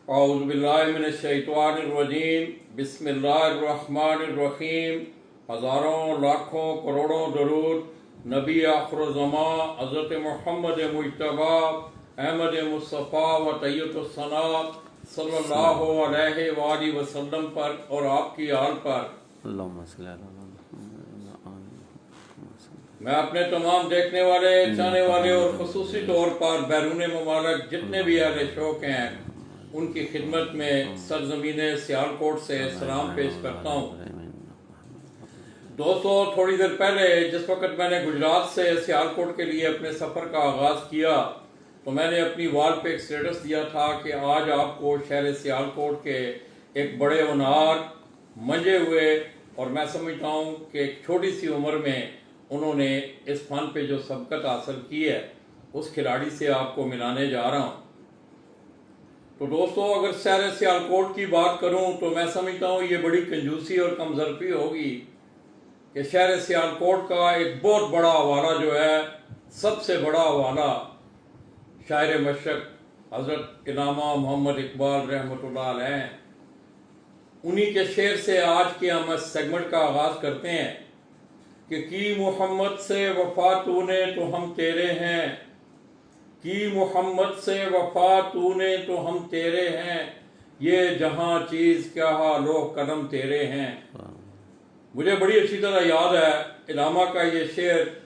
औज़ुबिल्लाहिमिनश्शैतानिर्रजीम बिस्मिल्लाहिर्रहमानिर्रहीम। हज़ारों लाखों करोड़ों दरूद नबी आखिरुज़्ज़मा हज़रत मोहम्मद मुज्तबा अहमद मुस्तफ़ा व तैयबुस्सना सल्लल्लाहु अलैहि वसल्लम पर और आपकी आल पर। मैं अपने तमाम देखने वाले, चाहने वाले और ख़ुसूसी तौर पर बैरून मुमालिक जितने भी अहले शौक़ हैं उनकी खिदमत में सरज़मीन सियालकोट से सलाम पेश करता हूँ। दोस्तों, थोड़ी देर पहले जिस वक्त मैंने गुजरात से सियालकोट के लिए अपने सफ़र का आगाज़ किया तो मैंने अपनी वाल पे एक स्टेटस दिया था कि आज आपको शहर सियालकोट के एक बड़े होनहार, मंजे हुए और मैं समझता हूँ कि एक छोटी सी उम्र में उन्होंने इस फन पे जो सबकत हासिल की है उस खिलाड़ी से आपको मिलाने जा रहा हूँ। तो दोस्तों, अगर शहर सियालकोट की बात करूं तो मैं समझता हूं ये बड़ी कंजूसी और कमजरफी होगी कि शहर सियालकोट का एक बहुत बड़ा हवाला जो है, सबसे बड़ा हवाला शायर मशरक हज़रत इनामा मोहम्मद इकबाल रहमतुल्लाह अलैह, उन्हीं के शेर से आज के हम इस सेगमेंट का आगाज़ करते हैं कि की मोहम्मद से वफा तूने तो हम तेरे हैं, की मोहम्मद से वफा तूने तो हम तेरे हैं, ये जहां चीज़ क्या हालो कदम तेरे हैं। मुझे बड़ी अच्छी तरह याद है इनामा का ये शेर।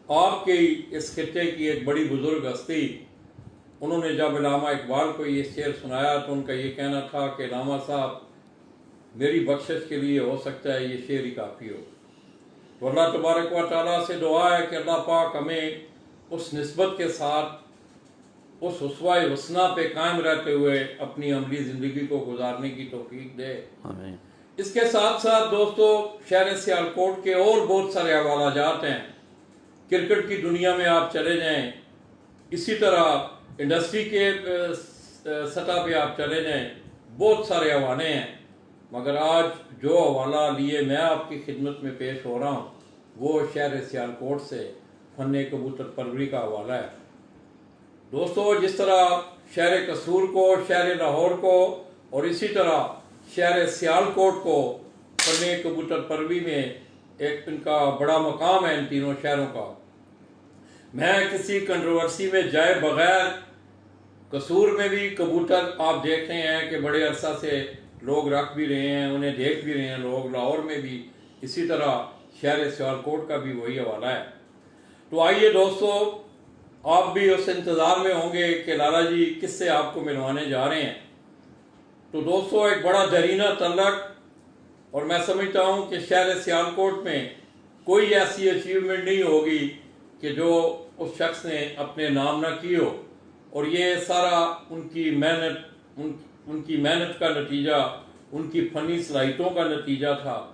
आपके इस खित्ते की एक बड़ी बुजुर्ग हस्ती, उन्होंने जब इनामा इकबाल को ये शेर सुनाया तो उनका ये कहना था कि इनामा साहब, मेरी बख्शिश के लिए हो सकता है ये शेर ही काफ़ी हो। तो अल्लाह तबारक व तआला से दुआ है कि अल्लाह पाक हमें उस निस्बत के साथ उस उसवा हुस्ना पे कायम रहते हुए अपनी अमली ज़िंदगी को गुजारने की तौफीक दे। इसके साथ साथ दोस्तों, शहर सियालकोट के और बहुत सारे हवालाजात हैं। क्रिकेट की दुनिया में आप चले जाएं, इसी तरह इंडस्ट्री के सतह पे आप चले जाएं, बहुत सारे हवाले हैं। मगर आज जो हवाला लिए मैं आपकी खिदमत में पेश हो रहा हूँ वो शहर सियालकोट से फन कबूतर परवरी का हवाला है। दोस्तों, जिस तरह शहर कसूर को, शहर लाहौर को और इसी तरह शहर सियालकोट को फन कबूतर परवरी में एक इनका बड़ा मकाम है, इन तीनों शहरों का। मैं किसी कंट्रोवर्सी में जाए बगैर, कसूर में भी कबूतर आप देखते हैं कि बड़े अरसा से लोग रख भी रहे हैं, उन्हें देख भी रहे हैं लोग। लाहौर में भी इसी तरह शहर सियालकोट का भी वही हवाला है। तो आइए दोस्तों, आप भी उस इंतज़ार में होंगे कि लाला जी किससे आपको मिलवाने जा रहे हैं। तो दोस्तों, एक बड़ा दरीना तल्लक, और मैं समझता हूँ कि शहर सियालकोट में कोई ऐसी अचीवमेंट नहीं होगी कि जो उस शख्स ने अपने नाम ना की हो। और ये सारा उनकी मेहनत का नतीजा, उनकी फ़नी सलाहियतों का नतीजा था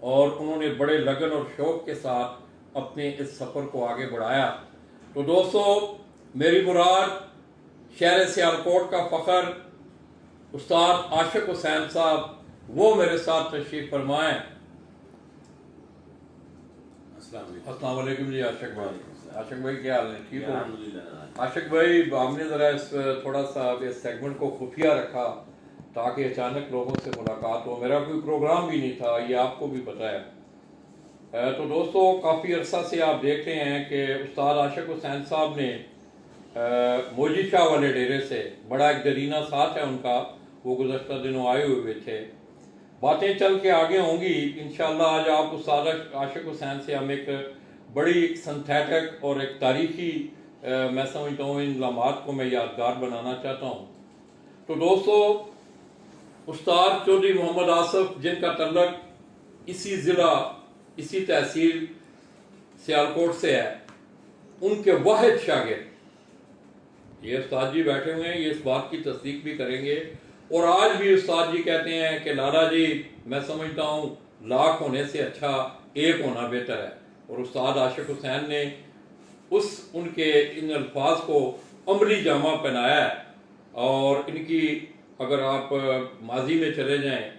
और उन्होंने बड़े लगन और शौक़ के साथ अपने इस सफ़र को आगे बढ़ाया। तो दोस्तों, मेरी मुराद शहर सियालकोट का फ़ख्र उस्ताद आशिक हुसैन साहब, वो मेरे साथ तशरीफ़ फरमाएँ। अस्सलाम वालेकुम जी। आशिक भाई क्या हाल है? ठीक हो? आशिक भाई, हमने ज़रा इस थोड़ा सा इस सेगमेंट को खुफिया रखा ताकि अचानक लोगों से मुलाकात हो। मेरा कोई प्रोग्राम भी नहीं था, ये आपको भी पता है। तो दोस्तों, काफ़ी अरसा से आप देखते हैं कि उस्ताद आशिक हुसैन साहब ने मोजी शाह वाले डेरे से बड़ा एक दरीना साथ है उनका, वो गुज़श्ता दिनों आए हुए थे। बातें चल के आगे होंगी इंशाअल्लाह। आज आप उस्ताद आशिक हुसैन से हम एक बड़ी सिंथेटिक और एक तारीखी मैं समझता हूँ इन लम्हात को मैं यादगार बनाना चाहता हूँ। तो दोस्तों, उस्ताद चौधरी मोहम्मद आसफ, जिनका तल्लक इसी ज़िला, इसी तहसील सियालकोट से है, उनके वाहिद शागिर्द ये उस्ताद जी बैठे हुए हैं, ये इस बात की तस्दीक भी करेंगे। और आज भी उस्ताद जी कहते हैं कि लाला जी, मैं समझता हूँ लाख होने से अच्छा एक होना बेहतर है। और उस्ताद आशिक हुसैन ने उनके इन अल्फाज को अमली जामा पहनाया है। और इनकी अगर आप माजी में चले जाएं,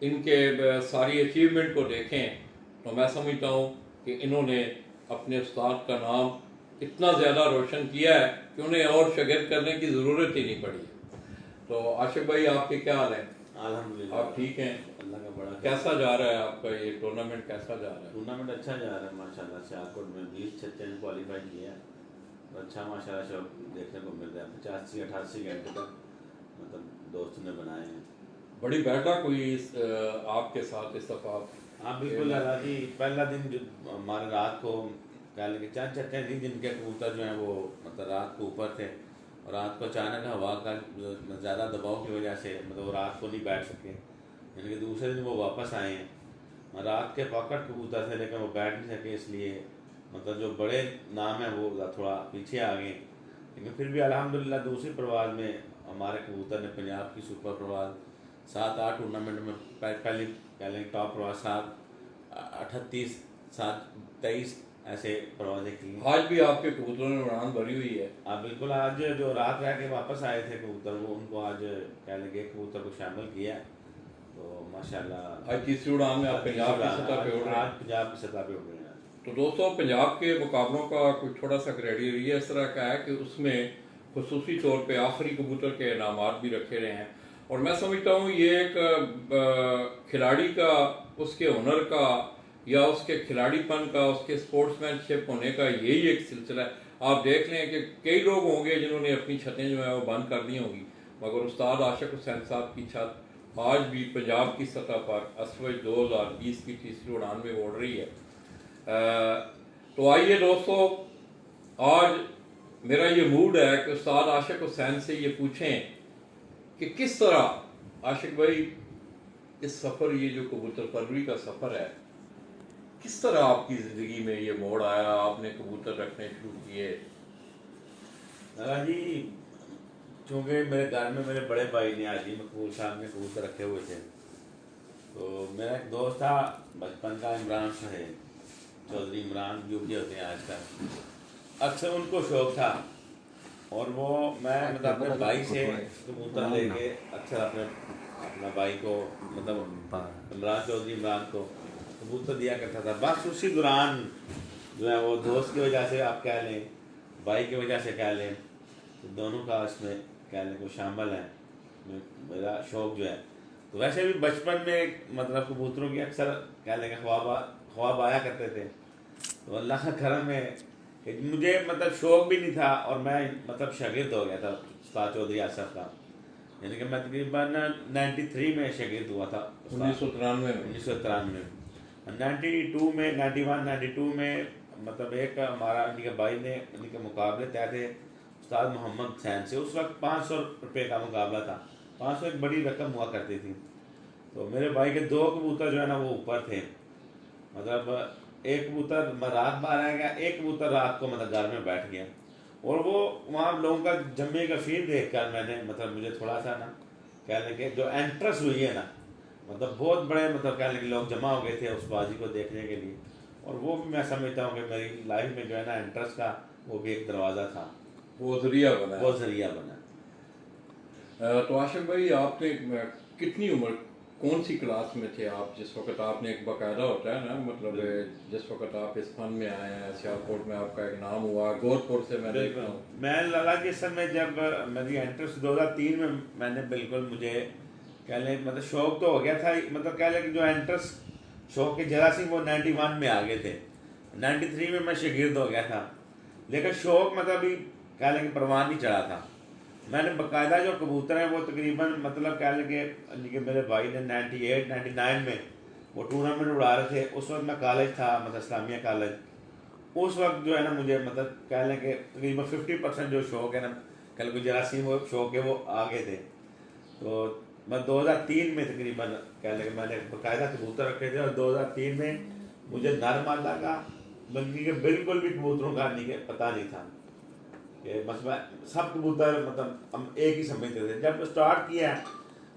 इनके सारी अचीवमेंट को देखें तो मैं समझता हूँ कि इन्होंने अपने उस्ताद का नाम इतना ज़्यादा रोशन किया है कि उन्हें और शागिर्द करने की ज़रूरत ही नहीं पड़ी। तो आशिक भाई आपके क्या हाल है? अल्हम्दुलिल्लाह आप ठीक हैं? अल्लाह का बड़ा कैसा जा रहा है आपका ये टूर्नामेंट, कैसा जा रहा है? टूर्नामेंट अच्छा जा रहा है माशाल्लाह। सियालकोट में 20 छक्के ने क्वालिफाई किया है। तो अच्छा माशाल्लाह शौक देखने को मिल रहा है। 85-88 घंटे तक मतलब दोस्तों ने बनाए हैं। बड़ी बैठक हुई आपके साथ इस दफा? हाँ बिल्कुल अल्लाह जी। पहला दिन जो हमारे रात को कह लें कि 4 छक्के थी जिनके कबूतर जो हैं वो मतलब रात को ऊपर थे और रात को अचानक हवा का ज़्यादा दबाव की वजह से मतलब वो रात को नहीं बैठ सके। यानी कि दूसरे दिन वो वापस आए हैं। रात के पकड़ कबूतर थे लेकिन वो बैठ नहीं सके, इसलिए मतलब जो बड़े नाम हैं वो थोड़ा पीछे आ गए। लेकिन फिर भी अल्हम्दुलिल्लाह दूसरी प्रवाज में हमारे कबूतर ने पंजाब की सुपर प्रवाज 7-8 टूर्नामेंट में पहले कह लें टॉप प्रवाज 7-38 7-23 ऐसे प्रवाजें की। आज भी आपके कबूतरों में उड़ान भरी हुई है? हाँ बिल्कुल। आज जो रात रह के वापस आए थे कबूतर वो उनको आज कह लेंगे कबूतर को शामिल किया। तो माशाल्लाह आज तीसरी उड़ान में आप पंजाब की सतह पे उड़ रहे हैं? पंजाब की सतह पे उड़ रहे हैं। तो दोस्तों, पंजाब के मुकाबलों का कुछ थोड़ा सा क्राइटेरिया इस तरह का है कि उसमें खुसूसी तौर पे आखिरी कबूतर के इनामात भी रखे रहे हैं और मैं समझता हूँ ये एक खिलाड़ी का, उसके हुनर का या उसके खिलाड़ीपन का, उसके स्पोर्ट्समैनशिप होने का यही एक सिलसिला है। आप देख लें कि कई लोग होंगे जिन्होंने अपनी छतें जो है वो बंद कर दी होंगी, मगर उस्ताद आशिक हुसैन साहब की छत आज भी पंजाब की सतह पर असवज 2020 की तीसरी उड़ान में उड़ रही है। तो आइए दोस्तों, आज मेरा ये मूड है कि उस्ताद आशिक हुसैन से ये पूछें कि किस तरह आशिक भाई इस सफ़र, ये जो कबूतर परवरी का सफ़र है, किस तरह आपकी ज़िंदगी में ये मोड़ आया, आपने कबूतर रखने शुरू किए? जी चूँकि मेरे घर में मेरे बड़े भाई ने आजी मकबूल साहब ने कबूतर रखे हुए थे, तो मेरा एक दोस्त था बचपन का, इमरान साहेब चौधरी, इमरान जो भी होते हैं आजकल, अक्सर उनको शौक था और वो मैं मतलब अपने भाई से कबूतर लेके अक्सर अपना भाई को मतलब इमरान चौधरी इमरान को कबूतर दिया करता था। बस उसी दौरान जो है वो दोस्त की वजह से आप कह लें, भाई की वजह से कह लें, तो दोनों का इसमें कह लें को शामिल है मेरा शौक़ जो है। तो वैसे भी बचपन में मतलब कबूतरों की अक्सर कह लें ख्वाब आया करते थे। तो अल्लाह का करम है कि मुझे मतलब शौक़ भी नहीं था और मैं मतलब शागिर्द हो गया था उस्ताद चौधरी आसफ का। यानी कि मैं तकरीबन 93 में शागिर्द हुआ था। 1993 में 92 में 91 92 में मतलब एक हमारा इनके भाई ने इनके मुकाबले तय थे उस्ताद मोहम्मद हुसैन से। उस वक्त 500 रुपये का मुकाबला था। 500 एक बड़ी रकम हुआ करती थी। तो मेरे भाई के 2 कबूतर जो है ना वो ऊपर थे। मतलब एक कबूतर रात बाहर आ गया, एक कबूतर रात को मतलब घर में बैठ गया। और वो वहाँ लोगों का जम्मे का फील देख कर मैंने मतलब मुझे थोड़ा सा ना कह लें कि जो एंट्रेंस हुई है ना, मतलब बहुत बड़े मतलब कह लें कि लोग जमा हो गए थे उस बाजी को देखने के लिए। और वो भी मैं समझता हूँ कि मेरी लाइफ में जो है ना एंट्रेंस का वो भी एक दरवाज़ा था, वो जरिया बना। वो जरिया बना। तो आशिक भाई, आपने कितनी उम्र, कौन सी क्लास में थे आप जिस वक्त आपने, एक बाकायदा होता है ना मतलब जिस वक्त आप इस फन में आए हैं, सियालकोट में आपका एक नाम हुआ, गोरखपुर से मैं देख रहा हूँ। मैं लगा कि इस समय जब मेरी एंट्रेंस 2003 में मैंने बिल्कुल मुझे कह लें मतलब शौक तो हो गया था, मतलब कह लें कि जो एंट्रेंस शौक के जरा सी वो 91 में आ गए थे। 93 में मैं शागिर्द हो गया था, लेकिन शौक मतलब अभी कह लें कि परवान नहीं चढ़ा था। मैंने बाकायदा जो कबूतर हैं वो तकरीबन मतलब कह लें कि मेरे भाई ने 98 99 में वो टूर्नामेंट उड़ा रहे थे। उस वक्त मैं कॉलेज था मतलब इस्लामिया कॉलेज। उस वक्त जो है ना मुझे मतलब कह लें कि तकरीबन 50% जो शौक है ना कह लें जरासीम वो शौक है वो आ गए थे। तो मैं 2003 में तकरीबन कह लें कि मैंने बाकायदा कबूतर रखे थे और 2003 में मुझे नर मादा का बल्कि के बिल्कुल भी कबूतरों का पता नहीं था कि बस मैं सब कबूतर मतलब हम एक ही समझते थे। जब स्टार्ट किया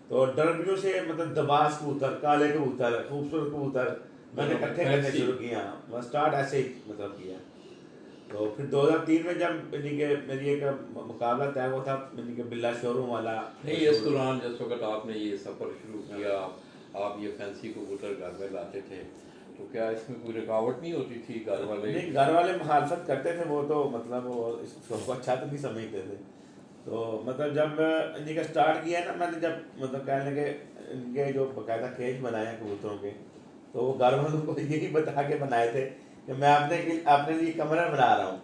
तो डरबियों से मतलब दबास कबूतर, काले कबूतर, खूबसूरत कबूतर मैंने इकट्ठे करने शुरू किया। मैं स्टार्ट ऐसे ही मतलब किया। तो फिर 2003 में जब मेरी एक मुकाबला तय हुआ था के बिल्ला शोरूम वाला। नहीं, इस दौरान जिस वक्त आपने ये सफ़र शुरू किया, आप ये फैंसी कबूतर घर में लाते थे, तो क्या इसमें कोई रुकावट नहीं होती थी? घर वाले नहीं, घर वाले मुखालफत करते थे, वो तो मतलब वो इस शौक को अच्छा तो नहीं समझते थे। तो मतलब जब इनका स्टार्ट किया ना मैंने, जब मतलब कहने लगे इनके जो बाकायदा केज बनाए हैं कबूतरों के, तो वो घर वालों को यही बता के बनाए थे कि मैं अपने लिए कमरा बना रहा हूँ।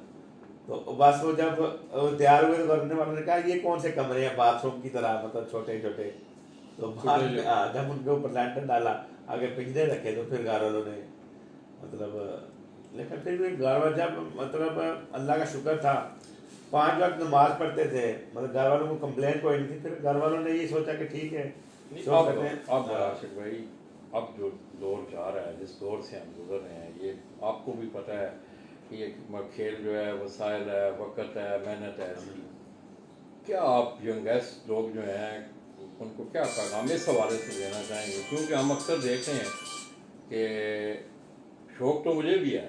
तो बस वो जब वो तैयार हुए तो करने वालों ने कहा ये कौन से कमरे हैं बाथरूम की तरह, मतलब छोटे छोटे। तो बाद छोटे में जब उनके ऊपर लैंटन डाला, आगे पिंजरे रखे, तो फिर घर वालों ने मतलब, लेकिन फिर भी घर वाले जब मतलब अल्लाह का शुक्र था 5 वक्त नमाज पढ़ते थे, मतलब घर वालों को कंप्लेन कोई नहीं थी। फिर घर वालों ने ये सोचा कि ठीक है नहीं, शौक करते हैं। अब आशिक भाई, अब जो दौर जा रहा है, जिस दौर से हम गुजर रहे हैं, ये आपको भी पता है कि ये खेल जो है वसाइल है, वक़्त है, मेहनत है इसकी। क्या आप यंगेस्ट लोग जो हैं उनको क्या पैगाम इस हवाले से देना चाहेंगे? क्योंकि हम अक्सर देखते हैं कि शौक़ तो मुझे भी है,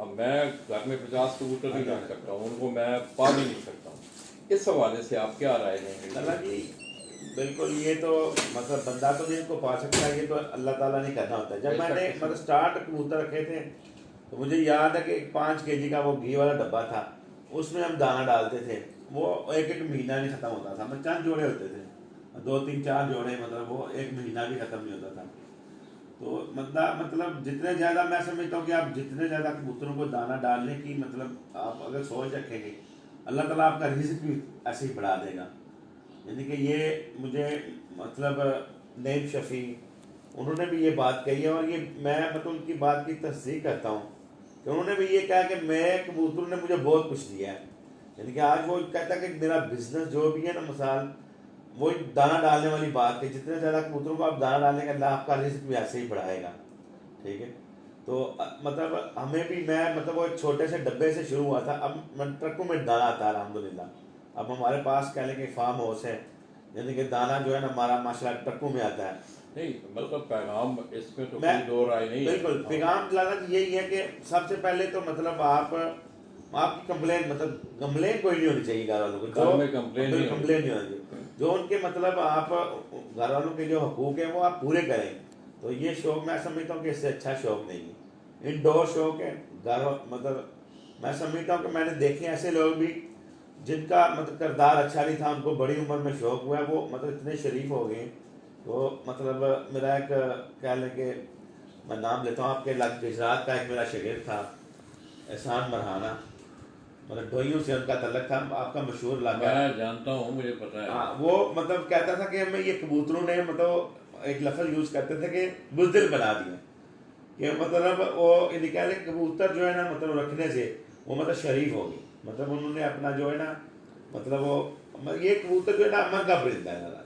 अब मैं घर में 50 कबूतर नहीं रख सकता हूँ, उनको मैं पाल ही नहीं सकता हूँ। इस हवाले से आप क्या राय देंगे? अल्लाह जी बिल्कुल, ये तो मतलब बंदा तो नहीं इनको पा सकता, ये तो अल्लाह ताला ने करना होता है। जब मैंने मतलब स्टार्ट कबूतर रखे थे तो मुझे याद है कि 5 kg का वो घी वाला डब्बा था, उसमें हम दाना डालते थे। वो एक एक महीना नहीं खत्म होता था, मतलब चंद जोड़े होते थे, 2 3 4 जोड़े, मतलब वो एक महीना भी खत्म नहीं होता था। तो मतलब जितने ज़्यादा मैं समझता हूँ कि आप जितने ज़्यादा कबूतरों को दाना डालने की मतलब आप अगर सोच रखेंगे, अल्लाह ताला आपका रिज़्क भी ऐसे ही बढ़ा देगा। यानी कि ये मुझे मतलब नईम शफ़ी उन्होंने भी ये बात कही है, और ये मैं मतलब उनकी बात की तस्दीक करता हूँ कि उन्होंने भी ये कहा कि मैं कबूतरों ने मुझे बहुत कुछ दिया है। यानी कि आज वो कहता है कि मेरा बिजनेस जो भी है ना, मिसाल वो दाना डालने वाली बात है, जितने ज़्यादा कबूतरों को आप दाना डालेंगे अल्लाह आपका रिस्क भी ऐसे ही बढ़ाएगा। ठीक है, तो मतलब हमें भी, मैं मतलब वो एक छोटे से डब्बे से शुरू हुआ था, अब ट्रकों में दाना आता है अल्हम्दुलिल्लाह। अब हमारे पास कह लें कि फार्म हाउस है, यानी कि दाना जो है ना हमारा माशाल्लाह ट्रकों में आता है। नहीं, मतलब पैगाम इसमें तो मैं कोई दो राय नहीं है। बिल्कुल पैगाम लाना यही है कि सबसे पहले तो मतलब आपकी कंप्लेन, मतलब कंप्लेन कोई नहीं होनी चाहिए घर वालों को, घर में कंप्लेन नहीं होनी कंप्लेन नहीं होनी चाहिए। जो उनके मतलब आप घर वालों के जो हकूक हैं वो आप पूरे करें, तो ये शौक मैं समझता हूँ कि इससे अच्छा शौक नहीं है। इंडोर शौक है, घर मतलब मैं समझता हूँ कि मैंने देखे ऐसे लोग भी जिनका मतलब किरदार अच्छा नहीं था, उनको बड़ी उम्र में शौक हुआ है, वो मतलब इतने शरीफ हो गए। तो मतलब मेरा एक कह लें कि मैं नाम लेता हूँ आपके गुजरात का एक मेरा शागिर्द था एहसान मरहाना, मतलब डोइयों से उनका तल्लक था, आपका मशहूर इलाका। मैं जानता हूँ, मुझे पता है। हाँ, वो मतलब कहता था कि हमें ये कबूतरों ने मतलब एक लफ्ज़ यूज़ करते थे कि बुज़दिल बना दिया, कि मतलब वो ये कह लें कबूतर जो है ना मतलब रखने से वो मतलब शरीफ हो गई, मतलब उन्होंने अपना जो है ना मतलब वो ये कबूतर जो है ना अमन का परिंदा है दादा,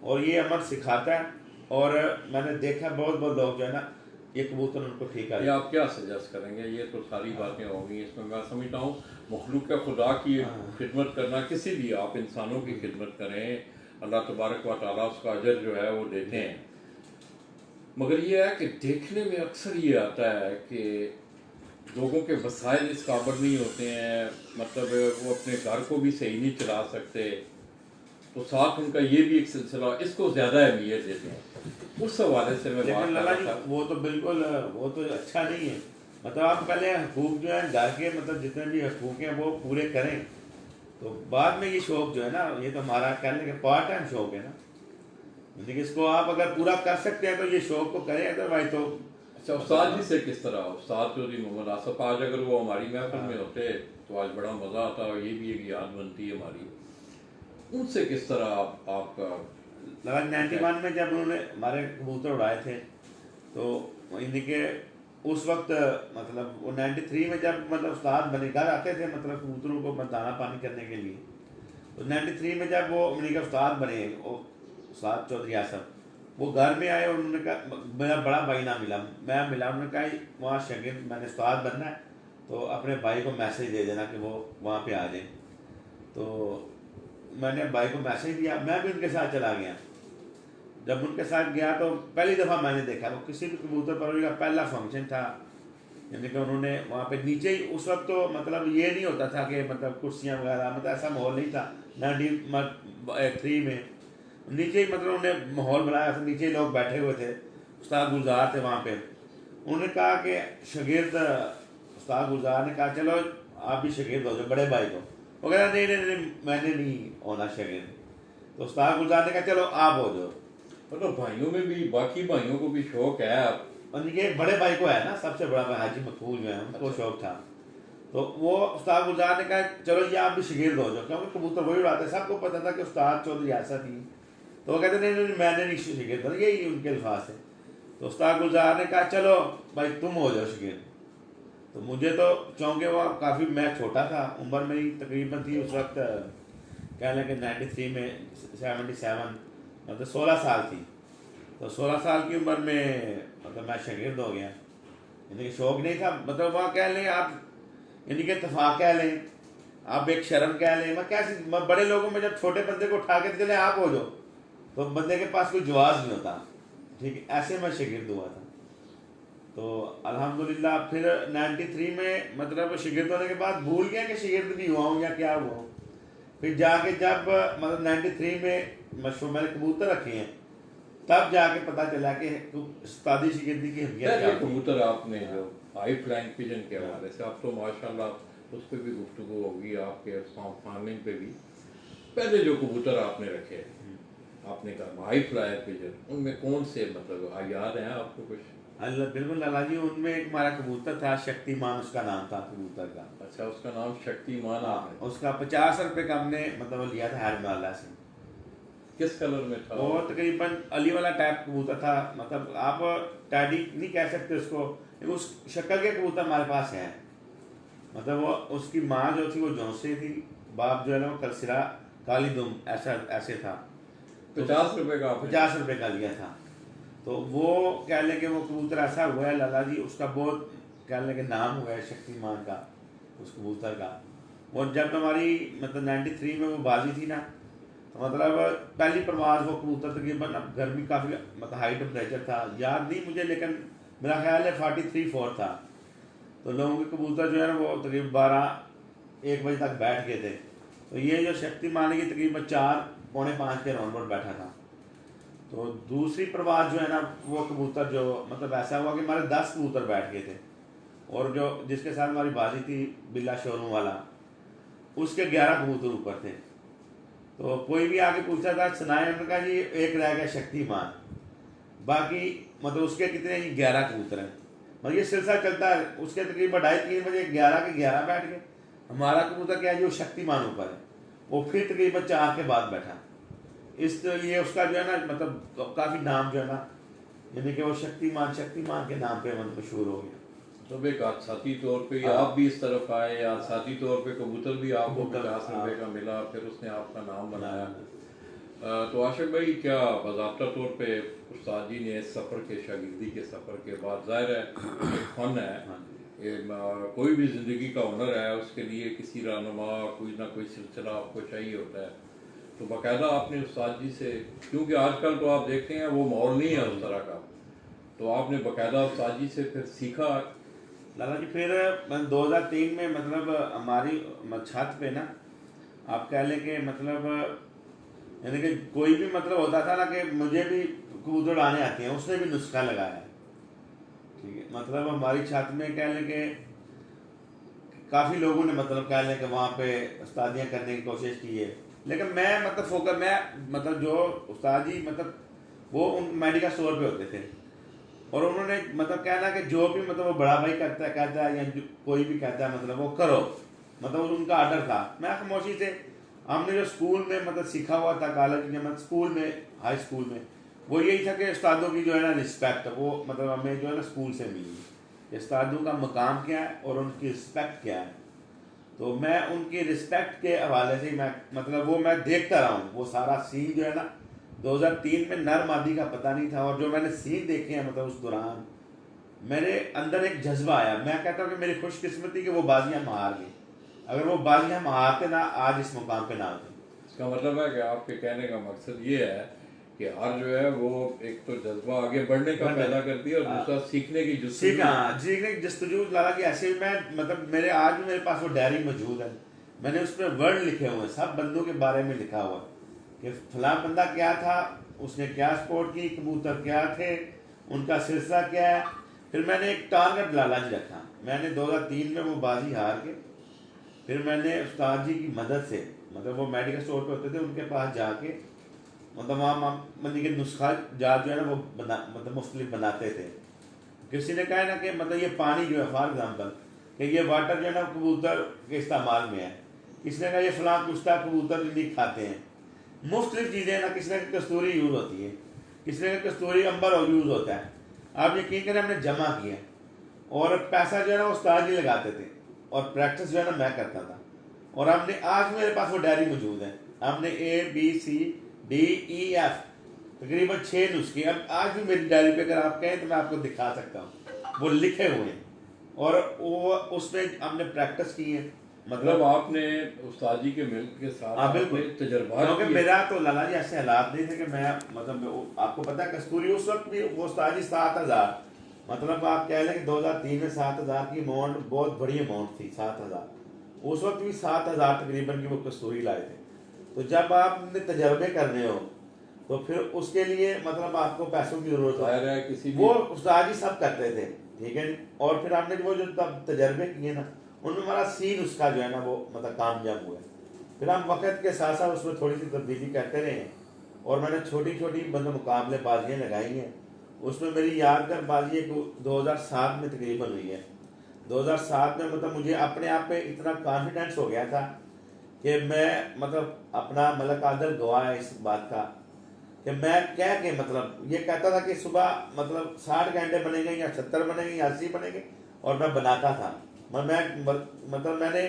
और ये अमन सिखाता है। और मैंने देखा बहुत बहुत लोग जो है ना ये कबूतर उनको ठीक ये है। आप क्या सजेस्ट करेंगे? ये तो सारी बातें होंगी, इसमें मैं समझता हूँ मखलूक खुदा की खिदमत करना, किसी भी आप इंसानों की खिदमत करें, अल्लाह तबारक व तआला उसका अजर जो है वो देते हैं। मगर ये है कि देखने में अक्सर ये आता है कि लोगों के वसाइल इस काबिल नहीं होते हैं, मतलब वो अपने घर को भी सही नहीं चला सकते, तो साथ उनका ये भी एक सिलसिला, इसको ज़्यादा अहमियत देते हैं। उस हवाले से मैं बात लेकिन कर लाला रहा जी था। वो तो बिल्कुल वो तो अच्छा नहीं है। मतलब आप पहले हकूक जो है घर के मतलब जितने भी हकूक हैं वो पूरे करें, तो बाद में ये शौक जो है ना ये तो हमारा कहने के पार्ट टाइम शौक है ना, लेकिन इसको आप अगर पूरा कर सकते हैं तो ये शौक को करें, अदरवाइज तो अच्छा, उस्ताद जी से किस तरह? उस्ताद चौधरी मोहम्मद आसफ, आज अगर वो हमारी महफिल में होते तो आज बड़ा मज़ा आता, और ये भी एक याद बनती है हमारी। उनसे किस तरह आपका लगभग 91 में जब उन्होंने हमारे कबूतर उड़ाए थे, तो इनके उस वक्त मतलब वो 93 में जब मतलब उस्ताद बने घर आते थे मतलब कबूतरों को दाना पानी करने के लिए, तो 93 में जब वो उन्हीं का उस्ताद बने वो उस्ताद चौधरी आसफ, वो घर में आए और उन्होंने कहा मेरा बड़ा भाई ना मिला, मैं मिला, उन्होंने कहा वहाँ शागिर्द मैंने उस्ताद बनना है, तो अपने भाई को मैसेज दे देना कि वो वहाँ पे आ जाए। तो मैंने भाई को मैसेज दिया, मैं भी उनके साथ चला गया। जब उनके साथ गया तो पहली दफ़ा मैंने देखा वो किसी भी कबूतर परवरी का पहला फंक्शन था, यानी कि उन्होंने वहाँ पे नीचे ही उस वक्त तो मतलब ये नहीं होता था कि मतलब कुर्सियाँ वगैरह, मतलब ऐसा माहौल नहीं था 93 में, नीचे ही मतलब उन्होंने माहौल बनाया था, नीचे ही लोग बैठे हुए थे, उस्ताद गुलजार थे वहाँ पे। उन्होंने कहा कि शागिर्द उस्ताद गुलजार ने कहा चलो आप भी शागिर्द हो जाओ बड़े भाई को, वो कहता नहीं नहीं नहीं मैंने नहीं होना शागिर्द। तो उस्ताद गुलजार ने कहा चलो आप हो जाओ। मतलब भाइयों में भी, बाकी भाइयों को भी शौक है आप? उनके बड़े भाई को है ना, सबसे बड़ा भाई हाजी मकबूल जो है उनको अच्छा। शौक था। तो वो उस्ताद गुलजार ने कहा चलो ये आप भी शागिर्द हो जाओ, क्योंकि कबूतर वही उड़ाते, सबको पता था कि उस्ताद चौधरी ऐसा थी। तो वो कहते नहीं नहीं मैंने नहीं शागिर्द बना, यही उनके अल्फाज थे। तो उस्ताद गुलजार ने कहा चलो भाई तुम हो जाओ शागिर्द। तो मुझे तो चूँकि वो काफ़ी, मैं छोटा था, उम्र मेरी तकरीबन थी उस वक्त कह लें कि 93 में 77, मतलब 16 साल थी। तो 16 साल की उम्र में मतलब मैं शागिर्द हो गया। यानी कि शौक नहीं था, मतलब वहाँ कह लें आप, यानी कि इत्तेफाक कह लें आप, एक शर्म कह लें, मैं कैसे बड़े लोगों में जब छोटे बंदे को उठा के चले आप हो जाओ, तो बंदे के पास कोई जवाब नहीं होता। ठीक है, ऐसे मैं शागिर्द हुआ था। तो अल्हम्दुलिल्लाह फिर 93 में मतलब शागिर्द होने के बाद भूल गया कि शागिर्द भी हुआ हूँ या क्या हुआ हूँ। फिर जाके जब मतलब 93 में मशहूर मैंने कबूतर रखे हैं, तब जाके पता चला कि उस्तादी शागिर्दी की यार अहमियत ये क्या थी। कबूतर आपने जो हाई फ्लाइंग पिजन के हवाले से, आप तो माशाल्लाह उस पर भी गुफ्तगू होगी, आपके फार्मिंग पे भी। पहले जो कबूतर आपने रखे, आपने कहा हाई फ्लायर पिजन, उनमें कौन से मतलब याद हैं आपको कुछ? अल्लाह बिल्कुल लाला जी, उनमें एक हमारा कबूतर था शक्तिमान, उसका नाम था कबूतर का। अच्छा, उसका नाम शक्तिमान हाँ, आपने? उसका 50 रुपये का हमने मतलब लिया था हैदराबाद से। किस कलर में था वो तकरीबन अली वाला टाइप कबूतर था, मतलब आप टैडी नहीं कह सकते उसको, लेकिन उस शक्ल के कबूतर हमारे पास हैं। मतलब वो उसकी माँ जो थी वो जौनसे थी, बाप जो है ना वो कलसिरा काली दुम, ऐसा ऐसे था। 50 रुपए का आपने? 50 रुपये का लिया था। तो वो कह लें कि वो कबूतर ऐसा हुआ है लाला जी, उसका बहुत कह लें कि नाम हुआ है शक्तिमान का, उस कबूतर का। और जब हमारी मतलब 93 में वो बाजी थी ना, तो मतलब पहली परवाज वो कबूतर तकरीबन, अब गर्मी काफ़ी मतलब हाई टेम्परेचर था, याद नहीं मुझे, लेकिन मेरा ख्याल है 43-4 था। तो लोगों के कबूतर जो है ना वो तकरीबन 12-1 बजे तक बैठ गए थे। तो ये जो शक्तिमान की तकरीबन 4-4:45 के राउंड पर बैठा था। तो दूसरी प्रवास जो है ना, वो कबूतर जो मतलब ऐसा हुआ कि हमारे 10 कबूतर बैठ गए थे, और जो जिसके साथ हमारी बाजी थी बिल्ला शोरूम वाला, उसके 11 कबूतर ऊपर थे। तो कोई भी आके पूछा था सुनाए, उन्होंने कहा जी एक रह गया शक्तिमान, बाकी मतलब उसके कितने जी 11 कबूतर हैं। मतलब ये सिलसिला चलता है, उसके तकरीबन 2:30-3 बजे 11 के 11 बैठ गए। हमारा कबूतर क्या है जो शक्तिमान ऊपर है, वो फिर तकरीबन 4 के बाद बैठा। इसलिए उसका जो है ना मतलब काफ़ी नाम जो है ना, यानी कि वो शक्तिमान शक्तिमान के नाम पे मतलब मशहूर हो गया। तो एक आसाती तौर पे हाँ। आप भी इस तरफ आए, आसाती तौर पे कबूतर भी आपको कबूतर, 50 हाँ। रुपए का मिला, फिर उसने आपका नाम बनाया। हाँ। तो आशिक भाई, क्या बाज़ाब्ता तौर पे उस्ताद जी ने इस सफ़र के, शागिर्दी के सफ़र के बाद, ज़ाहिर है एक फ़न है, हाँ। ये कोई भी ज़िंदगी का हुनर है, उसके लिए किसी रहनुमा कोई ना कोई सिलसिला आपको चाहिए होता है। तो बाकायदा आपने उस्ताद जी से, क्योंकि आजकल तो आप देखते हैं वो माहौल नहीं है उस तरह का, तो आपने बाकायदा उस्ताद जी से फिर सीखा? लाला जी फिर 2003 में मतलब हमारी छत पे ना, आप कह लें कि मतलब यानी कि कोई भी मतलब होता था ना कि मुझे भी कबूतर उड़ाने आते हैं, उसने भी नुस्खा लगाया है। ठीक है, मतलब हमारी छत में कह लें कि काफ़ी लोगों ने मतलब कह लें कि वहाँ पे उस्तादियाँ करने की कोशिश की है, लेकिन मैं मतलब फोकस, मैं मतलब जो उस्ताद जी मतलब वो उन मेडिकल स्टोर पे होते थे, और उन्होंने मतलब कहना कि जो भी मतलब वो बड़ा भाई करता है कहता है, या कोई भी कहता है मतलब वो करो, मतलब उनका आर्डर था। मैं खामोशी से, हमने जो स्कूल में मतलब सीखा हुआ था, कॉलेज में मतलब स्कूल में, हाई स्कूल में, वो यही था कि उस्तादों की जो है ना रिस्पेक्ट, वो मतलब हमें जो है ना स्कूल से मिली कि उस्तादों का मकाम क्या है और उनकी रिस्पेक्ट क्या है। तो मैं उनकी रिस्पेक्ट के हवाले से मैं मतलब वो मैं देखता रहा हूँ, वो सारा सीन जो है ना 2003 में नर मादी का पता नहीं था, और जो मैंने सीन देखे हैं मतलब उस दौरान मेरे अंदर एक जज्बा आया। मैं कहता हूँ कि मेरी खुशकिस्मती कि वो बाजियाँ हम हार गए, अगर वो बाजियाँ हम हारते ना आज इस मुकाम पे ना होते। इसका मतलब है कि आपके कहने का मकसद ये है कि हार जो है वो एक तो जज्बा आगे बढ़ने का पैदा करती है, और दूसरा सीखने की सीखने की जस्तजू लाला की। ऐसे भी मैं मतलब मेरे आज भी मेरे पास वो डायरी मौजूद है, मैंने उस पर वर्ड लिखे हुए हैं, सब बंदों के बारे में लिखा हुआ है कि फलां बंदा क्या था, उसने क्या स्पोर्ट की, कबूतर क्या थे, उनका सिलसिला क्या है। फिर मैंने एक टारगेट लाला जी रखा, मैंने 2003 में वो बाजी हार के फिर मैंने उस्ताद जी की मदद से, मतलब वो मेडिकल स्टोर पे होते थे, उनके पास जाके मतलब वहाँ मतलब के नुस्खा जात जो है ना वो मतलब मुख्तलिफ बनाते थे। किसी ने कहा ना कि मतलब ये पानी जो है फॉर एग्जाम्पल कि ये वाटर जो है ना कबूतर के इस्तेमाल में है, किसी ने कहा ये फलां कुश्ता कबूतर नहीं खाते हैं, मुख्तलिफ चीज़ें ना, किसी ने कहा कस्तूरी यूज़ होती है, किसी ने कहा कस्तूरी अंबर यूज़ होता है। आप यकीन करें हमने जमा किया और पैसा जो है ना वो उस्ताद जी लगाते थे और प्रैक्टिस जो है ना मैं करता था। और हमने आज मेरे पास वो डायरी मौजूद है, हमने ABCDEF तकरीबन 6 नुस्खे, अब आज भी मेरी डायरी पे अगर आप कहें तो मैं आपको दिखा सकता हूँ, वो लिखे हुए हैं और वो उसमें हमने प्रैक्टिस की है। मतलब आपने उस्ताद जी के मिल के साथ हाँ आपने बिल्कुल, तजर्बा क्योंकि किए। मेरा तो लाला जी ऐसे हालात नहीं थे कि मैं मतलब आपको पता है कस्तूरी उस वक्त भी वो उस्ताद जी 7,000, मतलब आप कह लें कि 2003 में 7,000 की अमाउंट बहुत बड़ी अमाउंट थी। 7,000 उस वक्त भी 7,000 तकरीबन की वो कस्तूरी लाए थे। तो जब आपने तजर्बे करने हो तो फिर उसके लिए मतलब आपको पैसों की जरूरत जाहिर है किसी भी वो उस्ताद जी सब करते थे, ठीक है। और फिर हमने वो जो तब तजर्बे किए ना उनमें हमारा सी नुस्खा जो है ना वो मतलब कामयाब हुआ है। फिर हम वक्त के साथ साथ उसमें थोड़ी सी तब्दीली करते रहे हैं और मैंने छोटी छोटी मतलब मुकाबले बाजियाँ लगाई हैं। उसमें मेरी यादगार बाजी एक 2007 में तकरीबन हुई है। 2007 में मतलब मुझे अपने आप पे इतना कॉन्फिडेंस हो गया था कि मैं मतलब अपना मलक आदल गवाह है इस बात का कि मैं कह के मतलब ये कहता था कि सुबह मतलब 60 घंटे बनेंगे या 70 बनेंगे या 80 बनेंगे और मैं बनाता था। मतलब मैंने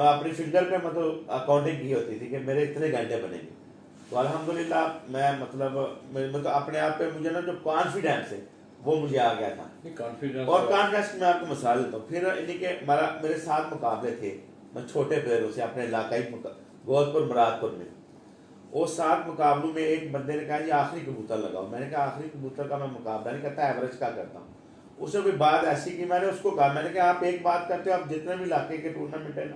अपनी फिंगर पे मतलब अकाउंटिंग की होती थी कि मेरे इतने घंटे बनेंगे। तो अल्हम्दुलिल्लाह मैं मतलब अपने आप पे मुझे ना जो कॉन्फिडेंस है वो मुझे आ गया था। कॉन्फिडेंस और कॉन्फिडेंस मैं आपको मिसाल देता हूँ। फिर इन्हीं के मेरे 7 मुकाबले थे मैं छोटे प्लेयरों से अपने इलाकाई गोदपुर मुरादपुर में। वो 7 मुकाबलों में एक बंदे ने कहा जी आखिरी कबूतर लगाओ। मैंने कहा आखिरी कबूतर का मैं मुकाबला नहीं करता, एवरेज का करता हूँ। उसने कोई बात ऐसी की, मैंने उसको कहा, मैंने कहा आप एक बात करते हो, आप जितने भी इलाके के टूर्नामेंट है ना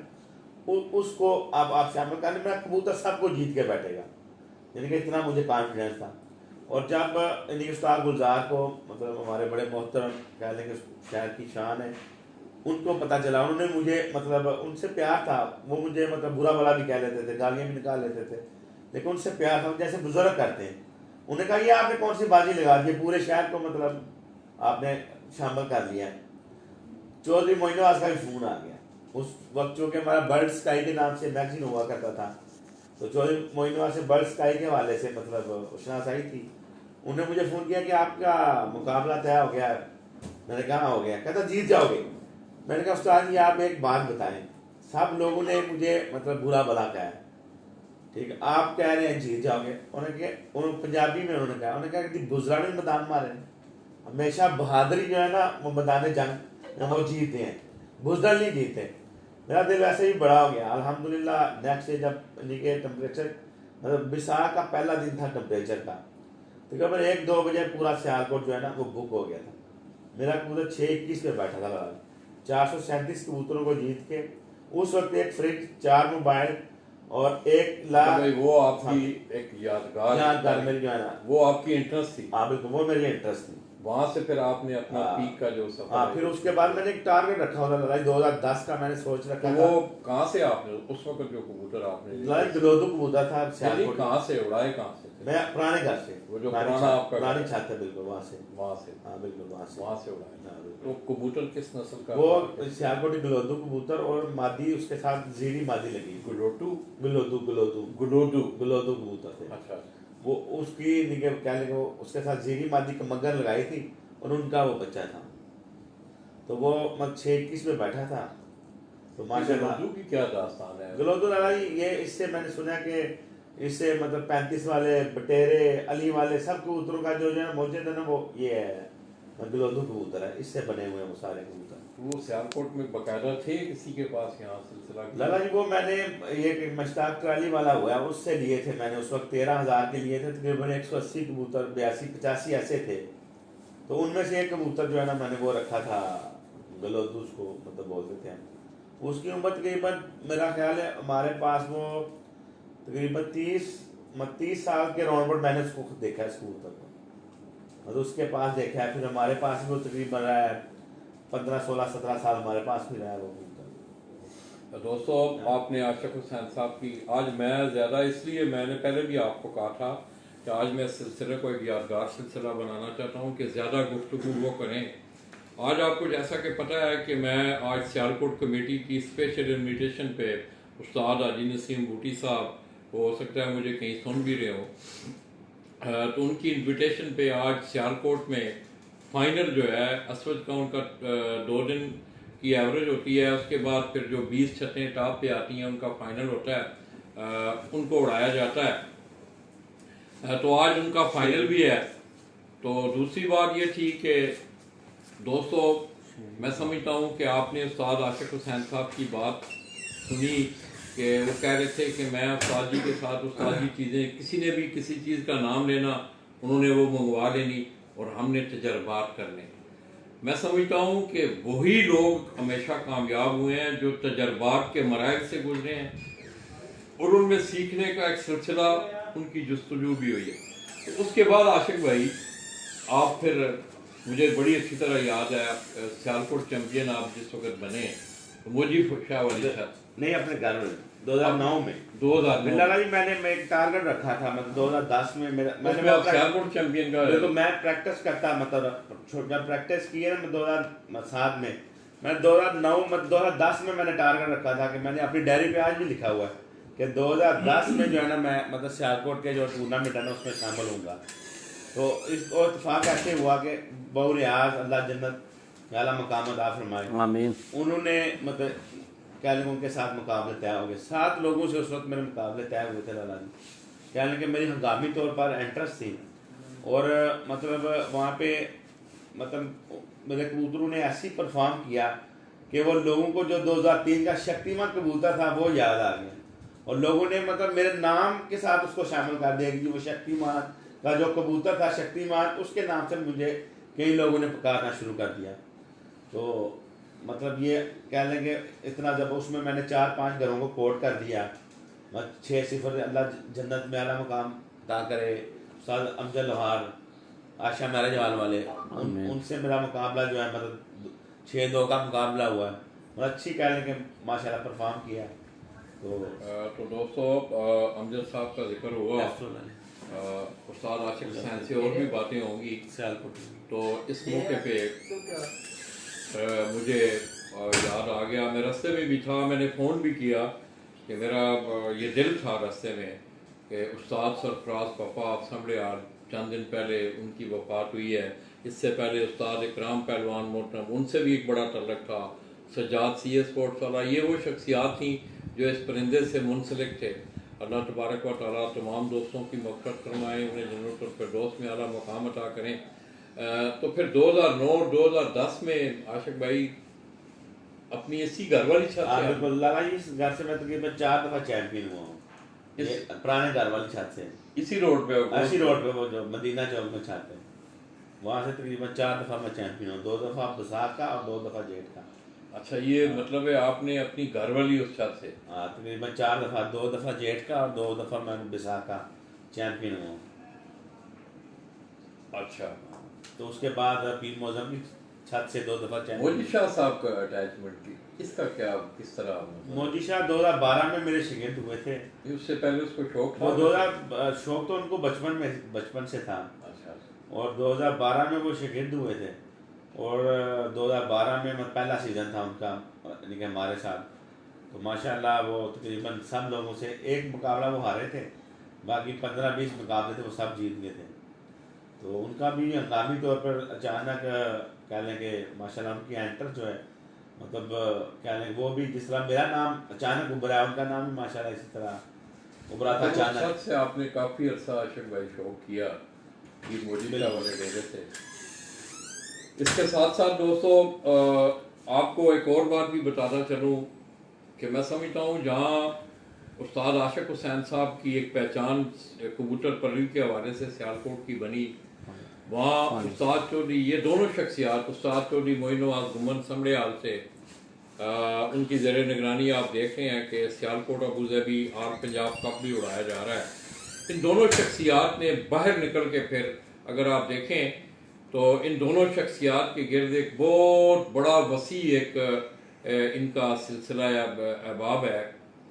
उसको आप शामिल कर, मेरा कबूतर सबको जीत के बैठेगा। यानी कि इतना मुझे कॉन्फिडेंस था। और जब यानी उस्ताद गुलजार को मतलब हमारे बड़े मोहतरम कह लें कि शहर की शान है, उनको पता चला, उन्होंने मुझे मतलब उनसे प्यार था, वो मुझे मतलब बुरा भला भी कह लेते थे, गालियाँ भी निकाल लेते थे, लेकिन उनसे प्यार था जैसे बुजुर्ग करते हैं। उन्होंने कहा ये आपने कौन सी बाजी लगा दी, पूरे शहर को मतलब आपने शामिल कर लिया। चौधरी मोइनवाज का भी फोन आ गया उस वक्त, चूँकि हमारा बर्ड स्काई के नाम से मैगजीन हुआ करता था, तो चौधरी मोइनवाज से बर्ड स्काई के हवाले से मतलब शनासाई थी। उन्होंने मुझे फ़ोन किया कि आपका मुकाबला तय हो गया है। मैंने कहा हो गया, कहता जीत जाओगे। मैंने कहा उस्ताद जी आप एक बात बताएं, सब लोगों ने मुझे मतलब बुरा भला कहा है, ठीक है, आप कह रहे हैं जीत जाओगे। उन्होंने पंजाबी में उन्होंने कहा कि बुजरा ने मैदान मारे, हमेशा बहादुरी जो है ना वो मैदान जंग वो जीतते हैं, बुजदल नहीं जीतते। मेरा दिल वैसे ही बड़ा हो गया अल्हम्दुलिल्लाह। नेक्स्ट डे जब के टेम्परेचर मतलब विसाख का पहला दिन था टेम्परेचर का, तकरीबन 1-2 बजे पूरा सियालकोट जो है ना वो बुक हो गया था। मेरा कबूतर 6:21 पे बैठा था लगा, 437 कबूतरों को जीत के। उस वक्त एक फ्रिज, 4 मोबाइल और 1 लाख। भाई वो आपकी एक यादगार मेरी जो है ना वो आपकी इंटरेस्ट थी। हाँ बिल्कुल, वो मेरी इंटरेस्ट थी। वहां से फिर आपने अपना पीक का जो सफर हाँ है, फिर उसके बाद मैंने एक टारगेट रखा हुआ था लड़ाई 2010 का, मैंने सोच रखा तो था। वो कहाँ से आपने उस वक्त जो कबूतर आपने लड़ाई गलोदू कबूतर था सियालकोट। कहाँ से उड़ाए, कहाँ से थे? मैं पुराने घर से, वो जो पुराना आपका पुरानी छत है बिल्कुल वहाँ से हाँ बिल्कुल वहाँ से उड़ाए। हाँ, तो कबूतर किस नस्ल का? वो सियालकोटी गलोदू कबूतर और मादी उसके साथ जीरी मादी लगी। गुलोटू गलोदू गलोदू गुलोदू गलोदू कबूतर थे। अच्छा। वो उसकी क्या लेंगे, वो उसके साथ जीरी मादी का मगर लगाई थी और उनका वो बच्चा था। तो वो मतलब 6:21 में बैठा था। तो माशाल्लाह गलोदू की क्या दास्तान है? गलोदू लड़ाई ये इससे मैंने सुना कि इससे मतलब 35 वाले बटेरे अली वाले सब कबूतरों का जो है मौजूद है ना वो ये है गलोदू कबूतर है, इससे बने हुए हैं वो सारे कबूतर। वो सियालकोट में बकायदा थे किसी के पास यहाँ सिलसिला लगा जी वो मैंने ये मश्ताक ट्राली वाला हुआ उससे लिए थे मैंने, उस वक्त 13,000 के लिए थे, तकरीबन 180 कबूतर 82-85 ऐसे थे। तो उनमें से एक कबूतर जो है ना मैंने वो रखा था गलोदूस को मतलब बोलते थे हम। उसकी उम्र तकरीबन मेरा ख्याल है हमारे पास वो तकरीबन 30 साल के राउंड पर मैंने उसको देखा है, इस कबूतर को मतलब उसके पास देखा है। फिर हमारे पास भी वो तकरीबन रहा है 15-16-17 साल हमारे पास भी रहा है वो कबूतर। दोस्तों, आपने आशिक हुसैन साहब की आज मैं ज़्यादा इसलिए मैंने पहले भी आपको कहा था कि आज मैं इस सिलसिले को एक यादगार सिलसिला बनाना चाहता हूँ कि ज़्यादा गुफ्तगू वो करें। आज आपको जैसा कि पता है कि मैं आज सियालकोट कमेटी की स्पेशल इन्विटेशन पे उस्ताद हाजी नसीम बूटी साहब, हो सकता है मुझे कहीं सुन भी रहे हो, तो उनकी इन्विटेशन पे आज सियालकोट में फाइनल जो है असवद का उनका 2 दिन की एवरेज होती है, उसके बाद फिर जो 20 छतें टॉप पे आती हैं उनका फाइनल होता है, उनको उड़ाया जाता है। तो आज उनका फाइनल भी है। तो दूसरी बात ये थी कि दोस्तों, मैं समझता हूँ कि आपने उस्ताद आशिक हुसैन साहब की बात सुनी कि वो कह रहे थे कि मैं उस्ताद जी के साथ उस्ताद जी चीज़ें, किसी ने भी किसी चीज़ का नाम लेना उन्होंने वो मंगवा लेनी और हमने तजर्बात करने। मैं समझता हूँ कि वही लोग हमेशा कामयाब हुए हैं जो तजर्बात के मराइल से गुजरे हैं और उनमें सीखने का एक सिलसिला उनकी जुस्तजू भी हुई है। तो उसके बाद आशिक भाई, आप फिर, मुझे बड़ी अच्छी तरह याद है सियालकोट चैंपियन आप जिस वक्त बने, तो मोजी शाह वाली छत नहीं, अपने घर में 2009 में 2009 लाला जी मैं एक टारगेट रखा था, मतलब 2010 में मैंने सियालकोट चैंपियन का, देखो मैं प्रैक्टिस करता, मतलब जब प्रैक्टिस की है ना, मैं 2007 में, मैं 2009 मतलब 2010 में मैंने टारगेट रखा था कि मैंने अपनी डायरी पे आज भी लिखा हुआ है कि 2010 में जो है ना मैं मतलब सियालकोट के जो टूर्नामेंट है ना उसमें शामिल होऊंगा। तो इस और इत्तेफाक ऐसे हुआ कि बहु रियाज अल्लाह जन्नत आला मकाम अता फरमाए, आमीन, उन्होंने मतलब कह लें उनके साथ मुकाबले तय हो गए। 7 लोगों से उस वक्त मेरे मुकाबले तय हुए थे लाला जी। कह लें कि मेरी हंगामी तौर पर एंट्रेंस थी और मतलब वहाँ पे मतलब मेरे कबूतरों ने ऐसी परफॉर्म किया कि वो लोगों को जो 2003 का शक्तिमान कबूतर था वो याद आ गया और लोगों ने मतलब मेरे नाम के साथ उसको शामिल कर दिया कि वो शक्तिमान का जो कबूतर था, शक्तिमान, उसके नाम से मुझे कई लोगों ने पुकारना शुरू कर दिया। तो मतलब ये कह लेंगे इतना, जब उसमें मैंने 4-5 घरों को कोट कर दिया, 6-0 अल्लाह जन्नत में आला मकाम अता करे, उस्ताद अमजद लोहार, आशा मैरिज वाल वाले, उनसे मेरा मुकाबला जो है मतलब 6-2 का मुकाबला हुआ है। मतलब अच्छी कह लेंगे माशाल्लाह परफॉर्म किया। तो दोस्तों, अमजद साहब का जिक्र हुआ, उस्ताद आशिक हुसैन से और भी बातें होंगी सियालकोट। तो इस मौके पे मुझे याद आ गया, मैं रास्ते में भी था, मैंने फ़ोन भी किया कि मेरा ये दिल था रास्ते में कि उस्ताद सरफराज पापा आप संभले, आज चंद दिन पहले उनकी वफ़ात हुई है। इससे पहले उस्ताद इकराम पहलवान मोहतरम, उनसे भी एक बड़ा तल्लक था। सज्जाद सीए स्पोर्ट्स वाला, ये वो शख्सियात थी जो इस परिंदे से मुंसलिक थे। अल्लाह तबारक व तआला तमाम दोस्तों की मग़फ़िरत फरमाए, उन्हें जन्नतुल फिरदौस में आला मकाम अता करें। तो फिर 2009-2010 में आशिक भाई अपनी इसी घर वाली छत से, बिल्कुल लाला जी, इस घर से मैं तकरीबन 4 दफ़ा चैंपियन हुआ हूँ, इस पुराने घर वाली छत से, इसी रोड पे, वो जो मदीना चौक में छत है, वहाँ से तकरीबन 4 दफ़ा मैं चैंपियन हूँ, 2 दफ़ा बैसाख का और 2 दफ़ा जेठ का। अच्छा, ये मतलब है आपने अपनी घर वाली उस छत से? हाँ, तकरीबन 4 दफ़ा, 2 दफ़ा जेठ का और 2 दफ़ा मैं बैसाख का चैंपियन हुआ। अच्छा, तो उसके बाद पीर मौजम की छत से 2 दफ़ा चैंपियन। मोदी शाह साहब का अटैचमेंट की इसका क्या, किस तरह? मोदी शाह 2012 में मेरे शिगिर्द हुए थे। उससे पहले उसको शौक था? वो 2000 शौक तो उनको बचपन से था। अच्छा, और 2012 में वो शिगिर्द हुए थे और 2012 में पहला सीज़न था उनका, यानी कि हमारे साथ। तो माशाल्लाह वो तकरीबन सब लोगों से एक मुकाबला वो हारे थे, बाकी 15-20 मुकाबले थे वो सब जीत गए थे। तो उनका भी हंगामी तौर पर अचानक कह लें कि माशाल्लाह उनकी एंटर जो है, मतलब कह लें वो भी जिस तरह मेरा नाम अचानक उभरा, उनका नाम भी माशाल्लाह इसी तरह उभरा था अचानक। से आपने काफ़ी अरसा आशिक भाई शौक किया ये मोदी वाले डेरे से। इसके साथ साथ दोस्तों, आपको एक और बात भी बताता चलूँ कि मैं समझता हूँ जहाँ उस्ताद आशिक हुसैन साहब की एक पहचान कबूतर परवी के हवाले से सियालकोट की बनी, वहाँ उस्ताद चौधरी, ये दोनों शख्सियात, उस्ताद चौधरी मोइन नवाज गुमन समड़ियाल से उनकी ज़ेर निगरानी आप देख रहे हैं कि सियालकोट अबूज़हबी और पंजाब कप भी उड़ाया जा रहा है। इन दोनों शख्सियात ने बाहर निकल के, फिर अगर आप देखें तो इन दोनों शख्सियात के गिर्द एक बहुत बड़ा वसी एक इनका सिलसिला या अहबाब है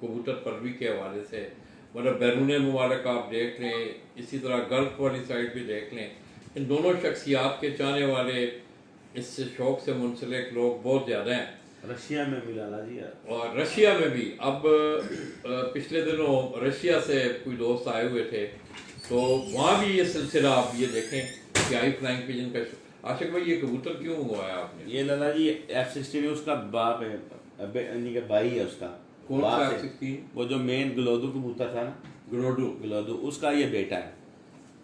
कबूतर परवी के हवाले से, मतलब बैरून मुबारक आप देख लें, इसी तरह गल्फ वाली साइड भी देख लें, इन दोनों शख्सियात के चाहने वाले, इस शौक़ से मुंसलिक लोग बहुत ज़्यादा हैं। रशिया में भी लाला जी और रशिया में भी अब पिछले दिनों रशिया से कोई दोस्त आए हुए थे, तो वहाँ भी ये सिलसिला आप ये देखें कि आई फ्लाइंग पिजन का। आशिक भाई ये कबूतर क्यों हुआ है आपने? ये लाला जी F-16 उसका बाप है, यानी कि भाई है उसका। कौन सा बाप है। F-16? वो जो मेन गलोदू कबूतर था ना, गलोदू उसका ये बेटा है।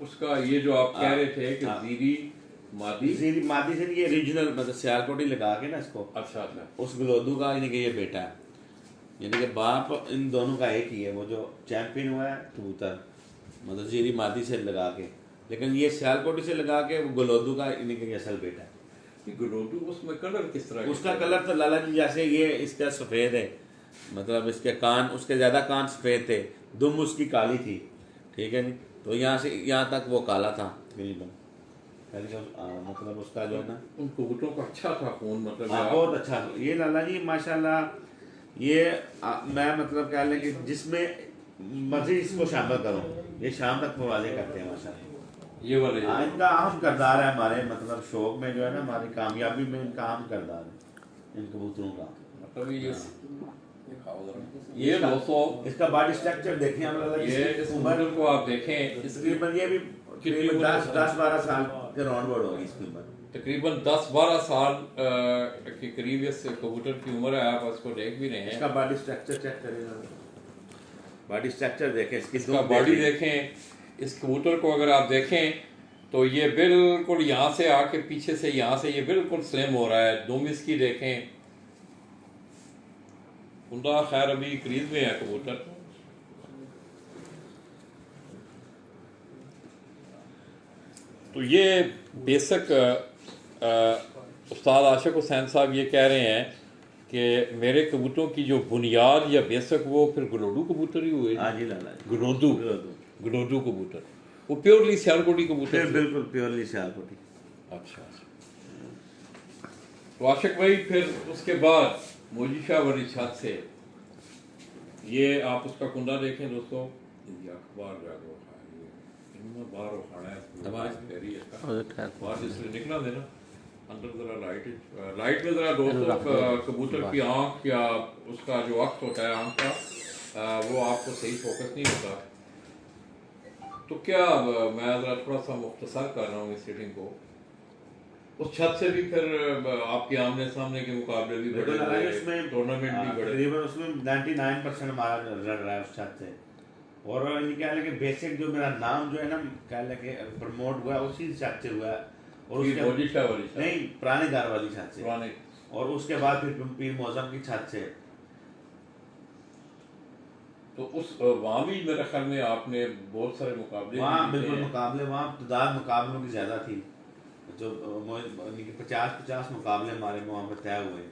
उसका ये जो आप कह रहे थे कि हाँ। जीरी मादी जीरी मादी से ये रीजनल मतलब सियालकोटी लगा के ना इसको, अच्छा अच्छा, उस गलोदू का यानी कि ये बेटा है, यानी कि बाप इन दोनों का एक ही है। वो जो चैंपियन हुआ है कबूतर मतलब जीरी मादी से लगा के, लेकिन ये सियालकोटी से लगा के वो गलोदू का यानी कि असल बेटा है। ये गुलोदू उसमें कलर किस तरह के उसका थे? कलर तो लाला जी जैसे ये इसका सफ़ेद है, मतलब इसके कान, उसके ज़्यादा कान सफ़ेद थे, दुम उसकी काली थी, ठीक है नहीं, तो यहाँ से यहाँ तक वो काला था तकरीबन। मतलब उसका जो है ना, उन कबूतरों का अच्छा था खून, मतलब हाँ बहुत अच्छा। ये लाला जी माशाल्लाह ये मैं मतलब कह लें कि जिसमें मर्जी इसको शामिल करो, ये शाम तक परवाज़ें करते हैं माशाल्लाह। ये वाले इनका अहम किरदार है हमारे मतलब शौक में जो है ना, हमारी कामयाबी में इनका अहम किरदार है इन कबूतरों का। मतलब ये दोस्तों इसका बॉडी स्ट्रक्चर देखें हम लोग, ये इस कबूतर को आप देखें, इसकी तकरीबन ये भी कितनी उम्र 10-12 साल के राउंड वर्ड होगी इसकी उम्र। तकरीबन 10-12 साल के करीब इस कबूतर की उम्र है। आप इसको देख भी रहे हैं, इसका बॉडी स्ट्रक्चर चेक करें, बॉडी स्ट्रक्चर देखें, इसका बॉडी देखें। इस कबूतर को अगर आप देखें तो ये बिल्कुल यहाँ से आके पीछे से यहाँ से ये बिल्कुल स्लिम हो रहा है। दुम इसकी देखें, उनका खैर अभी क्रीज में है कबूतर। तो ये बेसिक उस्ताद आशिक हुसैन साहब ये कह रहे हैं कि मेरे कबूतरों की जो बुनियाद या बेसिक वो फिर गलोडू कबूतर ही हुए। हाँ जी लाला जी, गलोडू कबूतर वो प्योरली सियालकोटी कबूतर थे। बिल्कुल प्योरली सियालकोटी। अच्छा अच्छा। तो आशिक भाई फिर उसके बाद मोजिशा वाली छत से ये आप उसका कुंडा देखें दोस्तों, ये अखबार जागो बाहर उठाना है बाहर जिससे निकला देना अंदर जरा लाइट में जरा दोस्तों कबूतर की आंख या उसका जो वक्त होता है आंख का वो आपको सही फोकस नहीं होता। तो क्या मैं जरा थोड़ा सा मुख्तसर कर रहा हूँ इस सीटिंग को। उस छत से भी फिर आपके आमने सामने के मुकाबले भी बड़े टूर्नामेंट भी बड़े, तकरीबन उसमें 99% हमारा रन रहा है उस छत से। और ये कह लें कि बेसिक जो मेरा नाम जो है ना कह लें कि प्रमोट हुआ उसी छत से हुआ है। और उसके मोजिशा वाली नहीं पुराने घर वाली छत से, पुराने, और उसके बाद फिर पीर मौसम की छत से। तो उस वहाँ भी मेरे ख्याल में आपने बहुत सारे मुकाबले, वहाँ बिल्कुल मुकाबले, वहाँ तादाद मुकाबलों की ज़्यादा थी, जो 50-50 मुकाबले हमारे वहाँ पर तय हुए।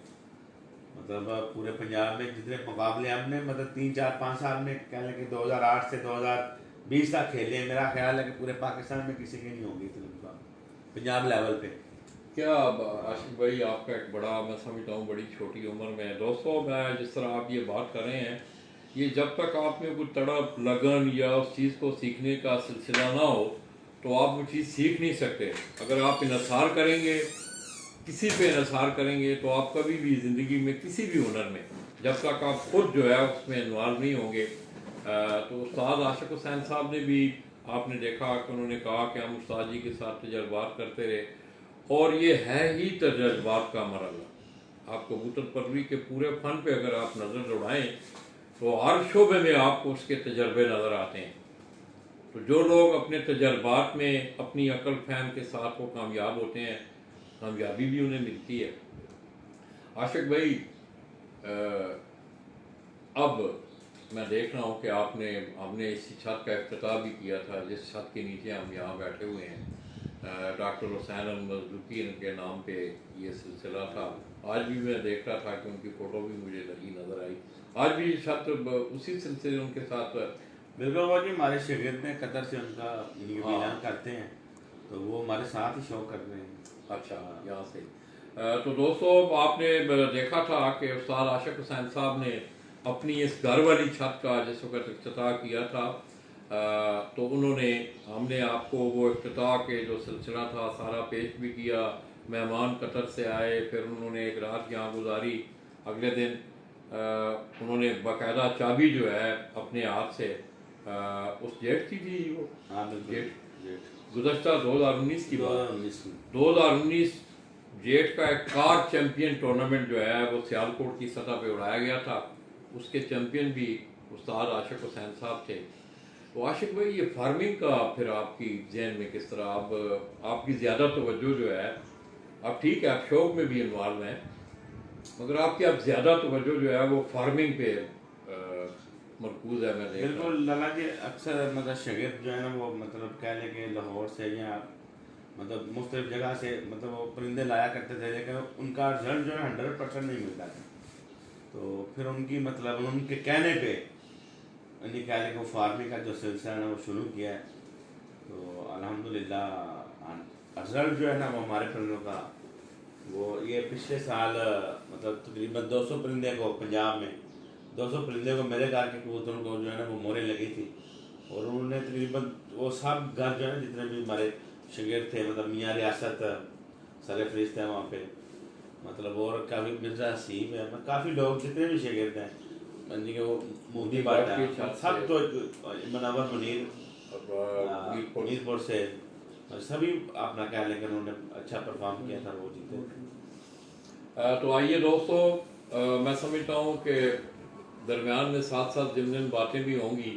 मतलब पूरे पंजाब में जितने मुकाबले हमने मतलब 3-4-5 साल में कह लें कि 2008 से 2020 तक खेले, मेरा ख्याल है कि पूरे पाकिस्तान में किसी की नहीं होगी इतनी मुकाबले पंजाब लेवल पे। क्या आशिक भाई आपका एक बड़ा, मैं समझता हूँ बड़ी छोटी उम्र में दोस्तों, मैं जिस तरह आप ये बात कर रहे हैं, ये जब तक आप में कोई तड़प लगन या उस चीज़ को सीखने का सिलसिला ना हो तो आप वो चीज़ सीख नहीं सकते। अगर आप इन्हसार करेंगे, किसी पे इन्हसार करेंगे, तो आप कभी भी ज़िंदगी में किसी भी हुनर में जब तक आप खुद जो है उसमें इन्वॉल्व नहीं होंगे। तो उस्ताद आशिक हुसैन साहब ने भी आपने देखा कि उन्होंने कहा कि हम उस्ताद जी के साथ तजर्बात करते रहे, और ये है ही तजर्बात का मरहला। आप कबूतर परवरी के पूरे फन पे अगर आप नज़र दौड़ाएँ तो हर शोबे में आपको उसके तजर्बे नज़र आते हैं। तो जो लोग अपने तजर्बात में अपनी अकल फहम के साथ वो कामयाब होते हैं, कामयाबी भी उन्हें मिलती है। आशिक भाई अब मैं देख रहा हूँ कि हमने इसी छत का इफ्तिताह भी किया था जिस छत के नीचे हम यहाँ बैठे हुए हैं। डॉक्टर हुसैन अहमद के नाम पे ये सिलसिला था। आज भी मैं देख रहा था कि उनकी फ़ोटो भी मुझे लगी नज़र आई। आज भी छत उसी सिलसिले उनके साथ बिल्कुल। वो जी हमारे शागिर्द में कतर से उनका ऐलान करते हैं, तो वो हमारे साथ ही शो कर रहे हैं। अच्छा, यहाँ से तो दोस्तों आपने देखा था कि उस्ताद आशिक हुसैन साहब ने अपनी इस घर वाली छत का जिस वक्त इफ्तिताह किया था, तो उन्होंने हमने आपको वो इफ्तिताह के जो सिलसिला था सारा पेश भी किया। मेहमान कतर से आए, फिर उन्होंने एक रात यहाँ गुजारी। अगले दिन उन्होंने बाकायदा चाबी जो है अपने हाथ से उस जेठ की थी वो, हाँ बिल्कुल जेठ गुज़श्ता 2019 की बात, 2019 2019 जेठ का एक कार चैंपियन टूर्नामेंट जो है वो सियालकोट की सतह पे उड़ाया गया था। उसके चैंपियन भी उस्ताद आशिक हुसैन साहब थे। तो आशिक भाई, ये फार्मिंग का फिर आपकी जहन में किस तरह, अब आपकी ज़्यादा तवज्जो जो है, अब ठीक है आप शौक में भी इन्वॉल्व हैं, मगर आपकी अब ज़्यादा तवज्जो जो है वो फार्मिंग पे मरकूज़ है। मैं देख रहा हूँ। बिल्कुल लगा कि अक्सर मतलब शागिर्द जो है ना वो मतलब कह लें कि लाहौर से या मतलब मुख्तलिफ जगह से मतलब वो परिंदे लाया करते थे, लेकिन उनका रिजल्ट जो है 100% नहीं मिलता था। तो फिर उनकी मतलब उनके कहने पे यानी कह लें कि वो फार्मिंग का जो सिलसिला है ना वो शुरू किया है। तो अल्हम्दुलिल्लाह रिजल्ट जो है ना वो हमारे परिंदों का वो ये पिछले साल मतलब तकरीबन 200 परिंदे को पंजाब में 200 परिंदे को मेरे घर के कबूतरों को जो है ना वो मोहरें लगी थी। और उन्होंने तकरीबन वो सब घर जो है ना जितने भी हमारे शागिर्द थे मतलब मियाँ रियासत सर फरिश्त है वहाँ पे मतलब और काफ़ी मिर्जा हसीब है मतलब काफ़ी लोग जितने भी शागिर्द हैं यानी कि वो मोदी बात है सब तो मनवर मुनीर मीरपुर से सभी अपना कह लेंगे उन्होंने अच्छा परफॉर्म किया था, वो जीते। तो आइए दोस्तों, मैं समझता हूँ कि दरमियान में साथ साथ जिन बातें भी होंगी,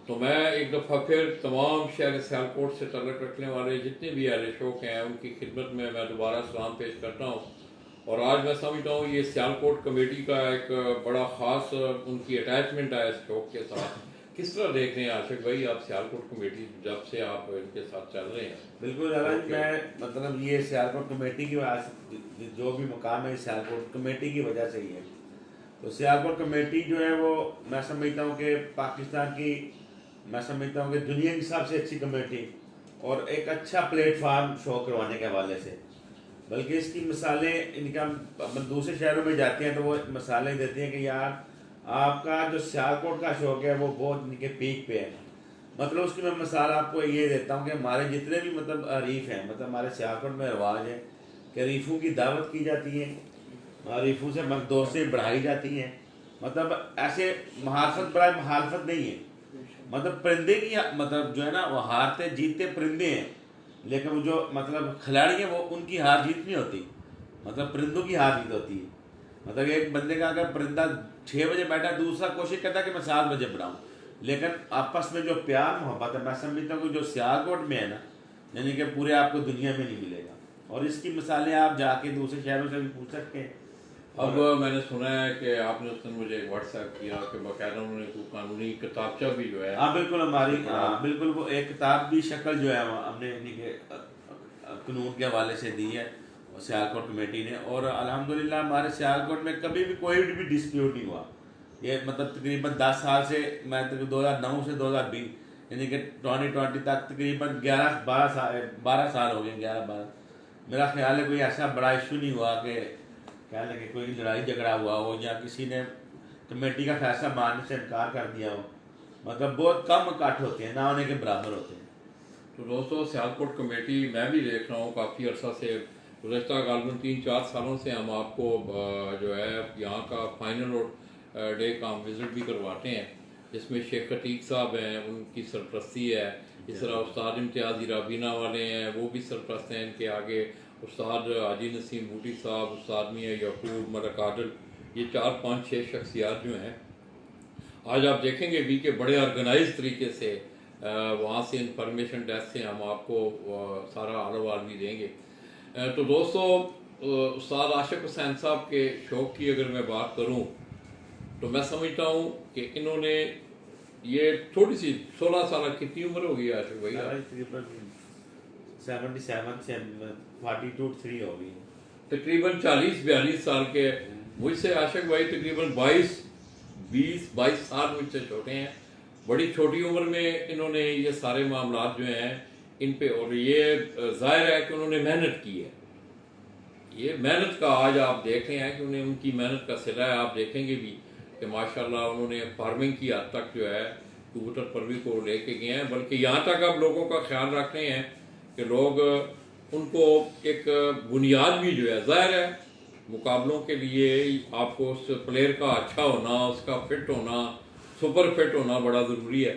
तो मैं एक दफ़ा फिर तमाम शहर सियालकोट से तल्लुक़ रखने वाले जितने भी अहले शौक़ हैं उनकी खिदमत में मैं दोबारा सलाम पेश करता हूँ। और आज मैं समझता हूँ ये सियालकोट कमेटी का एक बड़ा ख़ास उनकी अटैचमेंट है इस शौक़ के साथ। किस तरह देख रहे हैं आशिक भाई आप सियालकोट कमेटी जब से आप इनके साथ चल रहे हैं? बिल्कुल मैं मतलब ये सियालकोट कमेटी की वजह से जो भी मुकाम है सियालकोट कमेटी की वजह से ही है। तो सियालकोट कमेटी जो है वो मैं समझता हूँ कि पाकिस्तान की, मैं समझता हूँ कि दुनिया की सबसे अच्छी कमेटी और एक अच्छा प्लेटफार्म शो करवाने के हवाले से, बल्कि इसकी मिसालें इनका दूसरे शहरों में जाती हैं तो वो मिसालें देती हैं कि यार आपका जो सियालकोट का शौक है वो बहुत इनके पीक पे है। मतलब उसकी मैं मिसाल आपको ये देता हूँ कि हमारे जितने भी मतलब रीफ हैं मतलब हमारे सियालकोट में रिवाज है कि रीफों की दावत की जाती है, रीफों से दोस्तें बढ़ाई जाती हैं। मतलब ऐसे महारफत बड़ा महारफत नहीं है, मतलब परिंदे की मतलब जो है ना वो हारते जीतते परिंदे हैं, लेकिन वो जो मतलब खिलाड़ी हैं वो उनकी हार जीत नहीं होती, मतलब परिंदों की हार जीत होती है। मतलब एक बंदे का अगर परिंदा 6 बजे बैठा दूसरा कोशिश करता है कि मैं 7 बजे बनाऊँ, लेकिन आपस में जो प्यार मोहब्बत है मैं समझता हूँ कि जो सियालकोट में है ना यानी कि पूरे आपको दुनिया में नहीं मिलेगा। और इसकी मिसालें आप जाके दूसरे शहरों से भी पूछ सकते हैं। अब मैंने सुना है कि आपने उस दिन मुझे एक व्हाट्सएप किया कि बाकायदा उन्होंने कोई कानूनी किताबचा भी जो है। हाँ बिल्कुल हमारी बिल्कुल वो एक किताब भी शक्ल जो है हमने कानून के हवाले से दी है सियालकोट कमेटी ने। और अल्हम्दुलिल्लाह हमारे सियालकोट में कभी भी कोई भी डिस्प्यूट नहीं हुआ। ये मतलब तकरीबन 10 साल से मैं 2009 से 2020 यानी कि 2020 तक तकरीबन 12 साल हो गए, 11-12। मेरा ख्याल है कोई ऐसा बड़ा इशू नहीं हुआ कि कह लें कि कोई लड़ाई झगड़ा हुआ हो या किसी ने कमेटी का फैसला मानने से इनकार कर दिया हो। मतलब बहुत कम इकट्ठ होते हैं, ना होने के बराबर होते हैं। तो दोस्तों सियालकोट कमेटी मैं भी देख रहा हूँ काफ़ी अर्सा से, गुज़श्ता गालबन 3-4 सालों से हम आपको जो है यहाँ का फाइनल और डे का हम विज़िट भी करवाते हैं, जिसमें शेख अतीक साहब हैं उनकी सरपरस्ती है। इस तरह उस्ताद इम्तियाज़ राबीना वाले हैं वो भी सरपरस्त हैं इनके आगे, उस्ताद हाजी नसीम बूटी साहब, उस्ताद मियाँ यकूब, मलक आदिल, ये 4-5-6 शख्सियात जो हैं आज आप देखेंगे भी कि बड़े ऑर्गेनाइज तरीके से वहाँ से इंफॉर्मेशन डेस्क से हम आपको सारा अहवाल भी देंगे। तो दोस्तों उस्ताद आशिक हुसैन साहब के शौक़ की अगर मैं बात करूँ तो मैं समझता हूँ कि इन्होंने ये थोड़ी सी 16 साल कितनी उम्र हो गई आशिक भाई? 77 से 42-3 हो गई, तकरीबन 40-42 साल के। मुझसे आशिक भाई तकरीबन 20-22 साल मुझसे छोटे हैं। बड़ी छोटी उम्र में इन्होंने ये सारे मामलात जो हैं इन पे, और ये जाहिर है कि उन्होंने मेहनत की है। ये मेहनत का आज आप देख रहे हैं कि उन्हें उनकी मेहनत का सिला है। आप देखेंगे भी कि माशाल्लाह उन्होंने फार्मिंग की हद तक जो है कबूतर परवी को लेके गए हैं, बल्कि यहाँ तक अब लोगों का ख्याल रख रहे हैं कि लोग उनको एक बुनियाद भी जो है, ज़ाहिर है मुकाबलों के लिए आपको उस प्लेयर का अच्छा होना, उसका फिट होना, सुपर फिट होना बड़ा ज़रूरी है।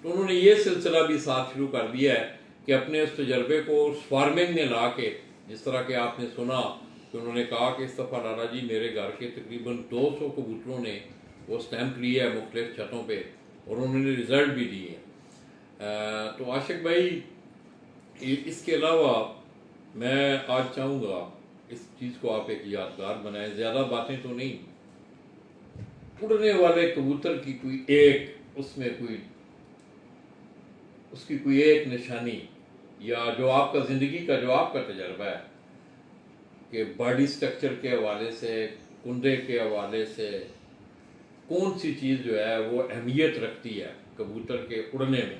तो उन्होंने ये सिलसिला भी साथ शुरू कर दिया है कि अपने उस तजर्बे को उस फार्मिंग में ला के, जिस तरह के आपने सुना कि उन्होंने कहा कि इस दफ़ा लाला जी मेरे घर के तकरीबन 200 कबूतरों ने वो स्टैंप लिया है मुख्तलिफ छतों पे और उन्होंने रिज़ल्ट भी दिए हैं। तो आशिक भाई इसके अलावा मैं आज चाहूँगा इस चीज़ को आप एक यादगार बनाएं, ज़्यादा बातें तो नहीं, उड़ने वाले कबूतर की कोई एक उसमें कोई उसकी कोई एक निशानी या जो आपका ज़िंदगी का जो आपका तजर्बा है कि बॉडी स्ट्रक्चर के हवाले से, कुंदे के हवाले से कौन सी चीज़ जो है वो अहमियत रखती है कबूतर के उड़ने में?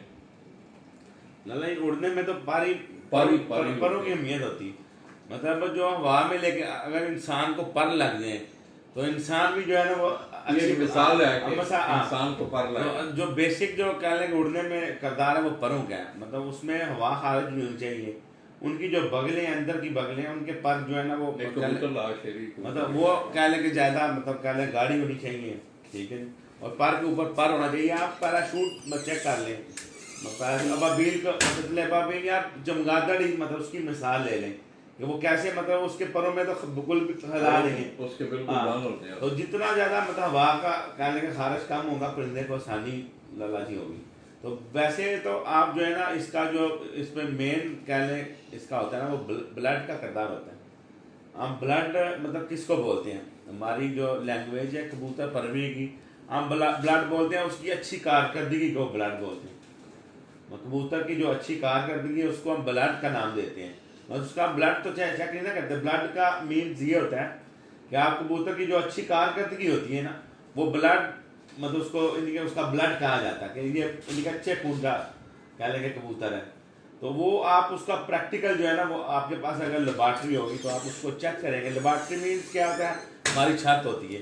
लाला उड़ने में तो परों की अहमियत होती। मतलब जो हवा में लेके अगर इंसान को पर लग जाए तो इंसान भी जो है ना वो ये मिसाल है कि हाँ, इंसान को पर लगे। जो बेसिक जो कह लें कि उड़ने में करदार है वो परों का है। मतलब उसमें हवा खारिज नहीं होनी चाहिए, उनकी जो बगलें अंदर की बगलें हैं उनके पर जो है ना वो मतलब वो कह लें कि ज्यादा मतलब कह लें गाड़ी होनी चाहिए, ठीक है। और पर के ऊपर पर होना चाहिए। आप पैराशूट में चेक कर लें, अबाबील का मतलब अबाबील या चमगादड़ ही मतलब उसकी मिसाल ले लें कि वो कैसे मतलब उसके परों में तो बिल्कुल हिला नहीं है, उसके बिल्कुल बंद होते हैं। तो जितना ज्यादा मतलब हवा का कहने का खारिज कम होगा परिंदे को आसानी लालाजी होगी। तो वैसे तो आप जो है ना इसका जो इसमें मेन कह लें इसका होता है ना वो ब्लड का किरदार होता है। हम ब्लड मतलब किसको बोलते हैं, हमारी जो लैंग्वेज है कबूतर परवरी की हम ब्लड बोलते हैं, उसकी अच्छी कारकर्दगी को ब्लड बोलते हैं। कबूतर की जो अच्छी कारकर्दगी है उसको हम ब्लड का नाम देते हैं। और उसका ब्लड तो चेक नहीं ना करते, ब्लड का मीन्स ये होता है कि आप कबूतर की जो अच्छी कारकर्दगी होती है ना वो ब्लड मतलब उसको उसका ब्लड कहा जाता है कि ये इनके अच्छे खून का कह लेंगे कबूतर है। तो वो आप उसका प्रैक्टिकल जो है ना वो आपके पास अगर लेबॉर्ट्री होगी तो आप उसको चेक करेंगे। लेबॉर्ट्री मीन्स क्या होता है, हमारी छत होती है,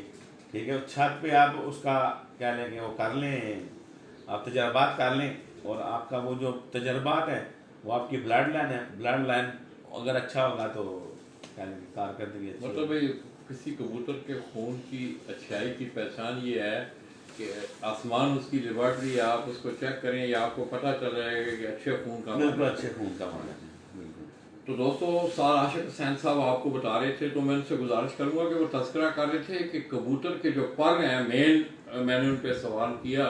ठीक है। छत पे आप उसका क्या लेंगे वो कर लें, आप तजर्बात कर लें और आपका वो जो तजर्बात है वो आपकी ब्लड लाइन है। ब्लड लाइन अगर अच्छा होगा तो क्या लेंगे कारकर्दगी अच्छी मतलब भाई किसी कबूतर के खून की अच्छाई की पहचान ये है कि आसमान उसकी लेबॉर्ट्री है, आप उसको चेक करें या आपको पता चल जाएगा कि अच्छे खून का बिल्कुल अच्छे खून का माना है। तो दोस्तों सार आशिक हुसैन साहब आपको बता रहे थे, तो मैं उनसे गुजारिश करूंगा कि वो तस्करा कर रहे थे कि कबूतर के जो पर हैं मेन, मैंने उन पर सवाल किया।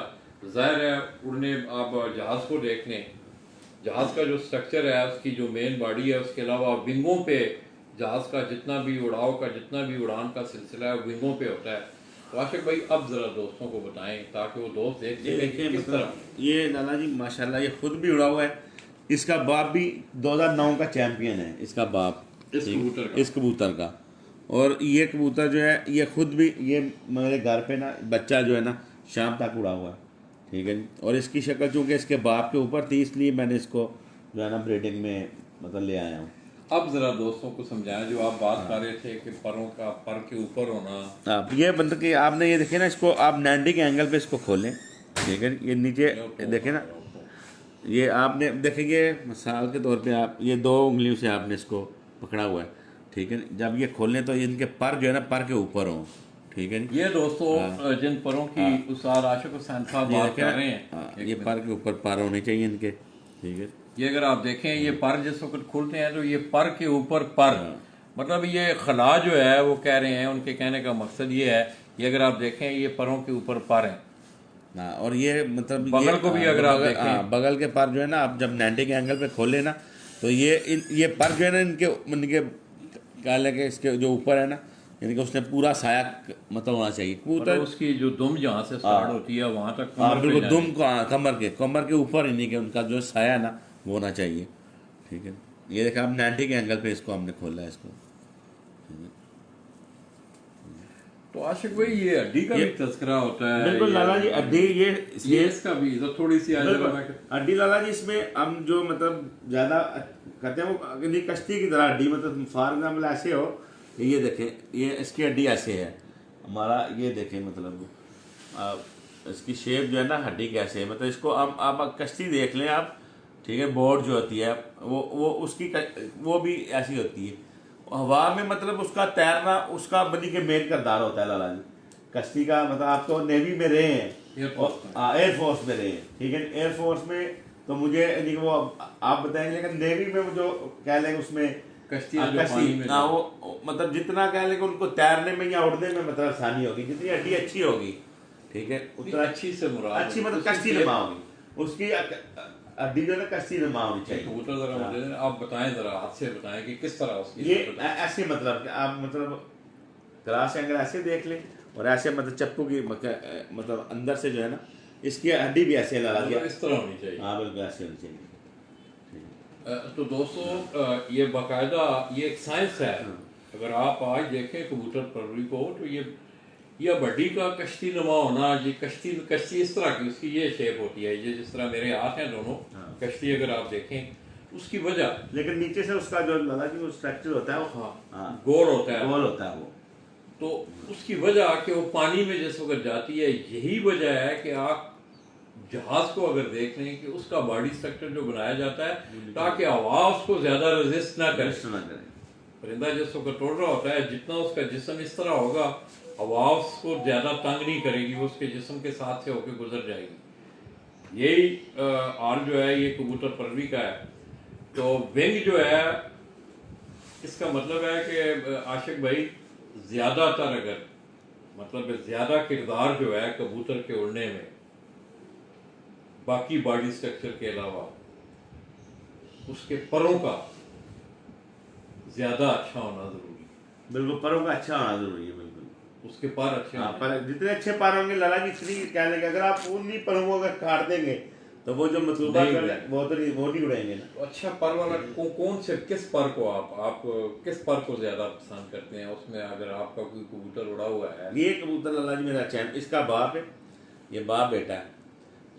ज़ाहिर है उड़ने आप जहाज़ को देख लें, जहाज़ का जो स्ट्रक्चर है उसकी जो मेन बॉडी है, उसके अलावा विंगों पे जहाज़ का जितना भी उड़ाव का जितना भी उड़ान का सिलसिला है विंगों पे होता है। तो आशिक भाई अब ज़रा दोस्तों को बताएं ताकि वो दोस्त देख सकें किस तरह। ये लाला जी माशाल्लाह ये खुद भी उड़ा हुआ है, इसका बाप भी 2009 का चैंपियन है, इसका बाप इस कबूतर का। और ये कबूतर जो है ये खुद भी ये मेरे घर पे ना बच्चा जो है ना शाम तक उड़ा हुआ है, ठीक है। और इसकी शक्ल चूँकि इसके बाप के ऊपर थी इसलिए मैंने इसको जो है ना ब्रीडिंग में मतलब ले आया हूँ। अब जरा दोस्तों को समझाएं जो आप बात कर रहे थे कि परों का पर के ऊपर होना। आप ये मतलब कि आपने ये देखे ना इसको आप 90 के एंगल पे इसको खोलें, ठीक है। ये नीचे देखे ना, ये आपने देखेंगे मिसाल के तौर पे आप ये 2 उंगलियों से आपने इसको पकड़ा हुआ है, ठीक है। जब ये खोलें तो इनके पर जो है ना पर के ऊपर हों, ठीक है। ये दोस्तों जिन परों की उस्ताद आशिक हुसैन साहब बात कर रहे हैं ये पर के ऊपर पर होने चाहिए इनके, ठीक है। ये अगर आप देखें ये पर जिस वक्त खुलते हैं तो ये पर के ऊपर पर, मतलब ये खला जो है वो कह रहे हैं, उनके कहने का मकसद ये है, ये अगर आप देखें ये परों के ऊपर पर हैं। और ये मतलब बगल को भी अगर आप देखें बगल के पर जो है ना आप जब 90 के एंगल पे खोले ना तो ये पर जो है ना इनके क्या लगे इसके जो ऊपर है ना इनके उसने पूरा साया मतलब होना चाहिए कबूतर। उसकी जो दुम जहाँ से स्टार्ट होती है वहाँ तक बिल्कुल दुम को कमर के ऊपर इन्हीं के उनका जो साया ना वो होना चाहिए, ठीक है। ये देखा आप 90 के एंगल पे इसको हमने खोला है इसको। तो आशिक भाई ये हड्डी का भी तस्करा होता है। बिल्कुल लाला जी हड्डी ये इसका भी तो थोड़ी सी हड्डी लाला जी इसमें हम जो मतलब ज्यादा कहते हैं वो कश्ती की तरह हड्डी मतलब फॉर एग्जाम्पल ऐसे हो ये देखें, ये इसकी हड्डी ऐसे है हमारा, ये देखें मतलब इसकी शेप जो है ना हड्डी कैसे है, मतलब इसको आप कश्ती देख लें आप, ठीक है, बोर्ड जो होती है वो उसकी वो भी ऐसी होती है हवा में, मतलब उसका तैरना उसका बनी के मेन किरदार होता है लाला जी कश्ती का। मतलब आप तो नेवी में रहे हैं और एयरफोर्स में रहे हैं, ठीक है, एयरफोर्स में तो मुझे यानी वो आप बताएंगे, लेकिन नेवी में वो जो कह लेंगे उसमें कश्ती वो मतलब जितना कह लेंगे उनको तैरने में या उड़ने में मतलब आसानी होगी, जितनी हड्डी अच्छी होगी, ठीक है, उतना अच्छी से मुराद अच्छी मतलब कश्ती नुमा होगी उसकी हड्डी जो है कश्ती नुमा होनी चाहिए। कबूतर जरा मुझे आप बताएं, जरा हाथ से बताएं कि किस तरह उसकी ये ऐसे मतलब कि आप मतलब क्लास एंगल ऐसे देख लें और ऐसे मतलब चप्पू की मतलब अंदर से जो है ना इसकी हड्डी भी ऐसे लगा दिया, इस तरह होनी चाहिए। हाँ बिल्कुल ऐसे होनी चाहिए। तो दोस्तों ये बाकायदा ये एक साइंस है। अगर आप आज देखें कबूतर परवरी को तो ये बड्डी का कश्ती नुमा होना, ये कश्ती इस तरह की उसकी ये शेप होती है, ये जिस तरह मेरे हाथ हैं दोनों कश्ती अगर आप देखें उसकी वजह, लेकिन नीचे से उसका जो लाला जी वो स्ट्रक्चर होता है वो गोल होता है, गोल होता है वो, तो उसकी वजह कि वो पानी में जिस वक्त जाती है, यही वजह है कि आप जहाज को अगर देख लें कि उसका बॉडी स्ट्रक्चर जो बनाया जाता है ताकि हवा उसको ज्यादा रेजिस्ट ना करे। परिंदा जिस वक्त उड़ रहा होता है, जितना उसका जिस्म इस तरह होगा हवा उसको ज्यादा तंग नहीं करेगी, वो उसके जिस्म के साथ से होकर गुजर जाएगी। यही हाल जो है ये कबूतर परवरी का है। तो विंग जो है इसका मतलब है कि आशिक भाई ज्यादातर अगर मतलब ज्यादा किरदार जो है कबूतर के उड़ने में बाकी बॉडी स्ट्रक्चर के अलावा उसके परों का ज्यादा अच्छा होना जरूरी है। बिल्कुल परों का अच्छा होना जरूरी है, बिल्कुल उसके पर अच्छे पर जितने अच्छे पर होंगे लाला जी इतनी कह लेंगे, अगर आप उन्हीं परों को अगर काट देंगे तो वो जो मतलूबा वो नहीं उड़ेंगे ना। अच्छा पर वाला कौन से किस पर को आप किस पर को ज्यादा पसंद करते हैं उसमें, अगर आपका कोई कबूतर उड़ा हुआ है? ये कबूतर लाला जी मेरा चैंप, इसका बाप है, ये बाप बेटा है,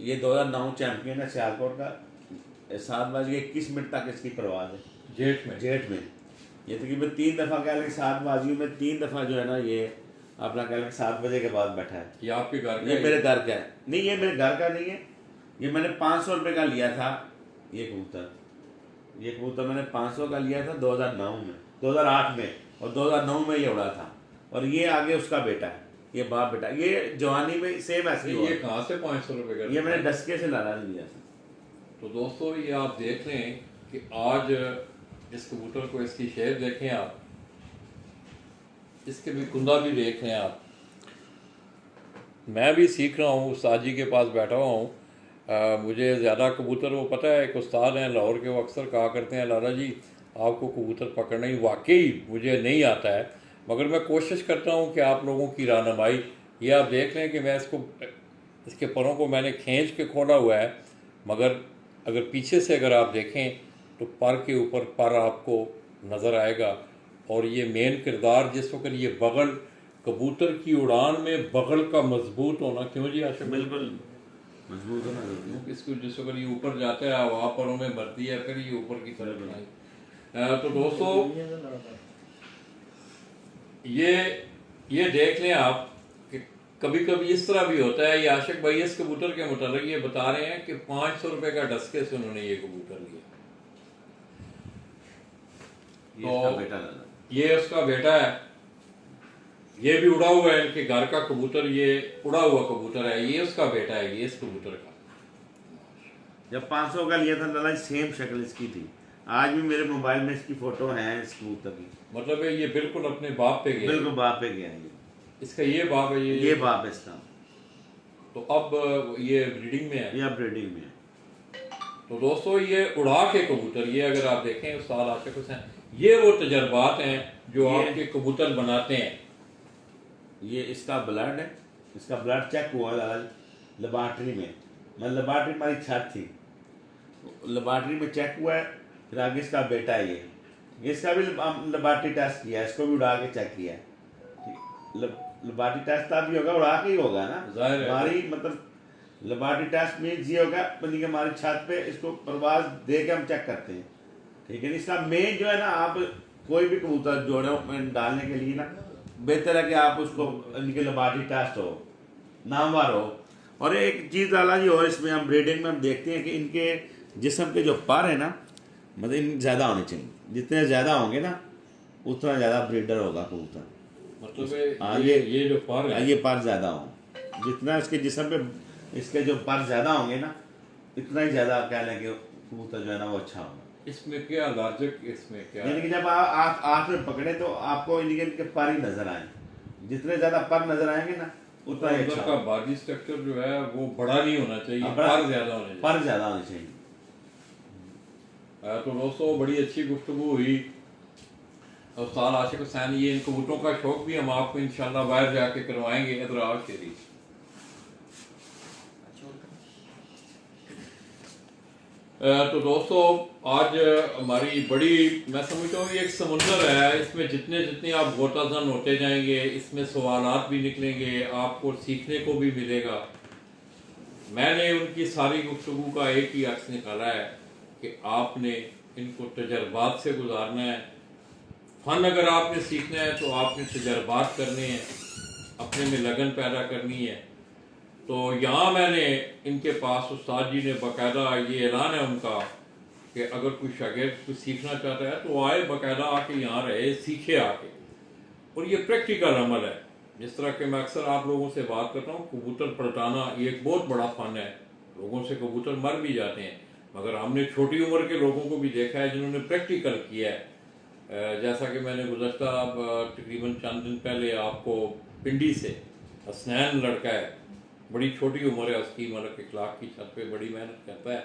ये 2009 चैंपियन है सियालकोट का, 7:21 तक इसकी परवाज है जेठ में ये तकरीबन 3 दफ़ा कह लें 7 बाजियों में 3 दफ़ा जो है ना ये अपना कह लें 7 बजे के बाद बैठा है। ये आपके घर का? ये मेरे घर का है, नहीं ये मेरे घर का नहीं है, ये मैंने 500 रुपये का लिया था ये कबूतर मैंने 500 का लिया था 2008 में और 2009 में ये उड़ा था, और ये आगे उसका बेटा है, ये बाप बेटा, ये जवानी में सेम ऐसे ये कहाँ से 500 रुपये का? ये मैंने डस्के से लाला लिया था। तो दोस्तों ये आप देख लें कि आज इस कबूतर को इसकी शेप देखें आप, इसके भी कुंदा भी देख लें आप। मैं भी सीख रहा हूँ, उस्ताद जी के पास बैठा हुआ हूँ। मुझे ज़्यादा कबूतर वो पता है, एक उस्ताद हैं लाहौर के, वो अक्सर कहा करते हैं लाला जी आपको कबूतर पकड़ना ही वाकई मुझे नहीं आता है, मगर मैं कोशिश करता हूँ कि आप लोगों की रहनुमाई। ये आप देख लें कि मैं इसके परों को मैंने खींच के खोला हुआ है, मगर अगर पीछे से अगर आप देखें तो पर के ऊपर पर आपको नज़र आएगा। और ये मेन किरदार जिस वक्त ये बगल कबूतर की उड़ान में बगल का मजबूत होना, क्यों जी आशिक? बिल्कुल मजबूत होना, इसको जिस वक्त ये ऊपर जाता है हवा परों में भरती है, फिर ये ऊपर की तरफ आई। तो दोस्तों ये देख लें आप कि कभी कभी इस तरह भी होता है। ये आशिक भाई इस कबूतर के मुताबिक ये बता रहे हैं कि 500 रुपए का डस्के से उन्होंने ये कबूतर लिया। ये उसका बेटा है, ये भी उड़ा हुआ है, इनके घर का कबूतर, ये उड़ा हुआ कबूतर है, ये उसका बेटा है, ये इस कबूतर का। जब 500 का लिया था लाला सेम शक्ल इसकी थी, आज भी मेरे मोबाइल में इसकी फोटो है इस कबूतर की। मतलब है ये बिल्कुल अपने बाप पे गया, बिल्कुल बाप पे गया है। इसका ये बाप है, ये बाप है इसका। तो अब ये ब्रीडिंग में है, ये ब्रीडिंग में है। तो दोस्तों ये उड़ा के कबूतर, ये अगर आप देखें उस्ताद आशिक हुसैन, ये वो तजर्बात हैं जो आपके कबूतर बनाते हैं। ये इसका ब्लड है, इसका ब्लड चेक हुआ लेबॉर्ट्री में, मैं लेबॉर्ट्री हमारी छत थी, लेबॉर्ट्री में चेक हुआ है, फिर आगे इसका बेटा है ये, इसका भी लेबॉर्ट्री टेस्ट किया, इसको भी उड़ा के चेक किया है। लेबॉर्ट्री टेस्ट तभी होगा उड़ा के ही होगा ना, हमारी मतलब लेबॉर्ट्री टेस्ट में ये होगा बल्कि हमारी छत पे इसको परवाज दे के हम चेक करते हैं, ठीक है। इसका मेन जो है ना आप कोई भी कबूतर जोड़ों में डालने के लिए ना बेहतर है कि आप उसको इनके लेबार्टरी टेस्ट हो, नामवार हो। और एक चीज़ डाला जी, और इसमें हम ब्रीडिंग में हम देखते हैं कि इनके जिस्म के जो पर है ना, मतलब इन ज़्यादा होने चाहिए। जितने ज़्यादा होंगे ना उतना ज़्यादा ब्रीडर होगा कबूतर। मतलब हाँ, ये जो पर है, ये पर ज़्यादा हो, जितना इसके जिस्म पे इसके जो पर ज़्यादा होंगे ना, इतना ही ज़्यादा आप कह लें कि कबूतर जो है ना वो अच्छा होगा। इसमें क्या लॉजिक, इसमें क्या यानी कि जब आप आँख में पकड़े तो आपको इनके पर ही नजर आए, जितने ज्यादा पर नजर आएंगे ना उतना ही अंदर अच्छा का होगा। बॉडी स्ट्रक्चर जो है वो बड़ा नहीं होना चाहिए, बड़ा- पर ज्यादा होने चाहिए। पर ज्यादा होने चाहिए। तो दोस्तों बड़ी अच्छी गुफ्तगू हुई उस्ताद आशिक हुसैन। ये इन कबूतरों का शौक भी हम आपको इंशाल्लाह बाहर जाके करवाएंगे। इधर आओ शेरी। तो दोस्तों आज हमारी बड़ी, मैं समझता हूँ ये एक समुंदर है, इसमें जितने जितने आप गोताजन होते जाएंगे इसमें सवालात भी निकलेंगे, आपको सीखने को भी मिलेगा। मैंने उनकी सारी गुफ्तगू का एक ही अक्स निकाला है कि आपने इनको तजर्बात से गुजारना है। फन अगर आपने सीखना है तो आपने तजर्बात करने हैं, अपने में लगन पैदा करनी है। तो यहाँ मैंने इनके पास उस्ताद जी ने बाकायदा ये ऐलान है उनका कि अगर कोई शागिर्द कुछ सीखना चाहता है तो आए, बाकायदा आके यहाँ रहे, सीखे आके। और ये प्रैक्टिकल अमल है। जिस तरह के मैं अक्सर आप लोगों से बात करता हूँ, कबूतर पलटाना ये एक बहुत बड़ा फन है। लोगों से कबूतर मर भी जाते हैं, मगर हमने छोटी उम्र के लोगों को भी देखा है जिन्होंने प्रैक्टिकल किया है। जैसा कि मैंने गुज़श्ता तकरीबन चंद दिन पहले आपको पिंडी से हसनैन लड़का है, बड़ी छोटी उम्र है उसकी, मतलब इखलाक की छत पे बड़ी मेहनत करता है।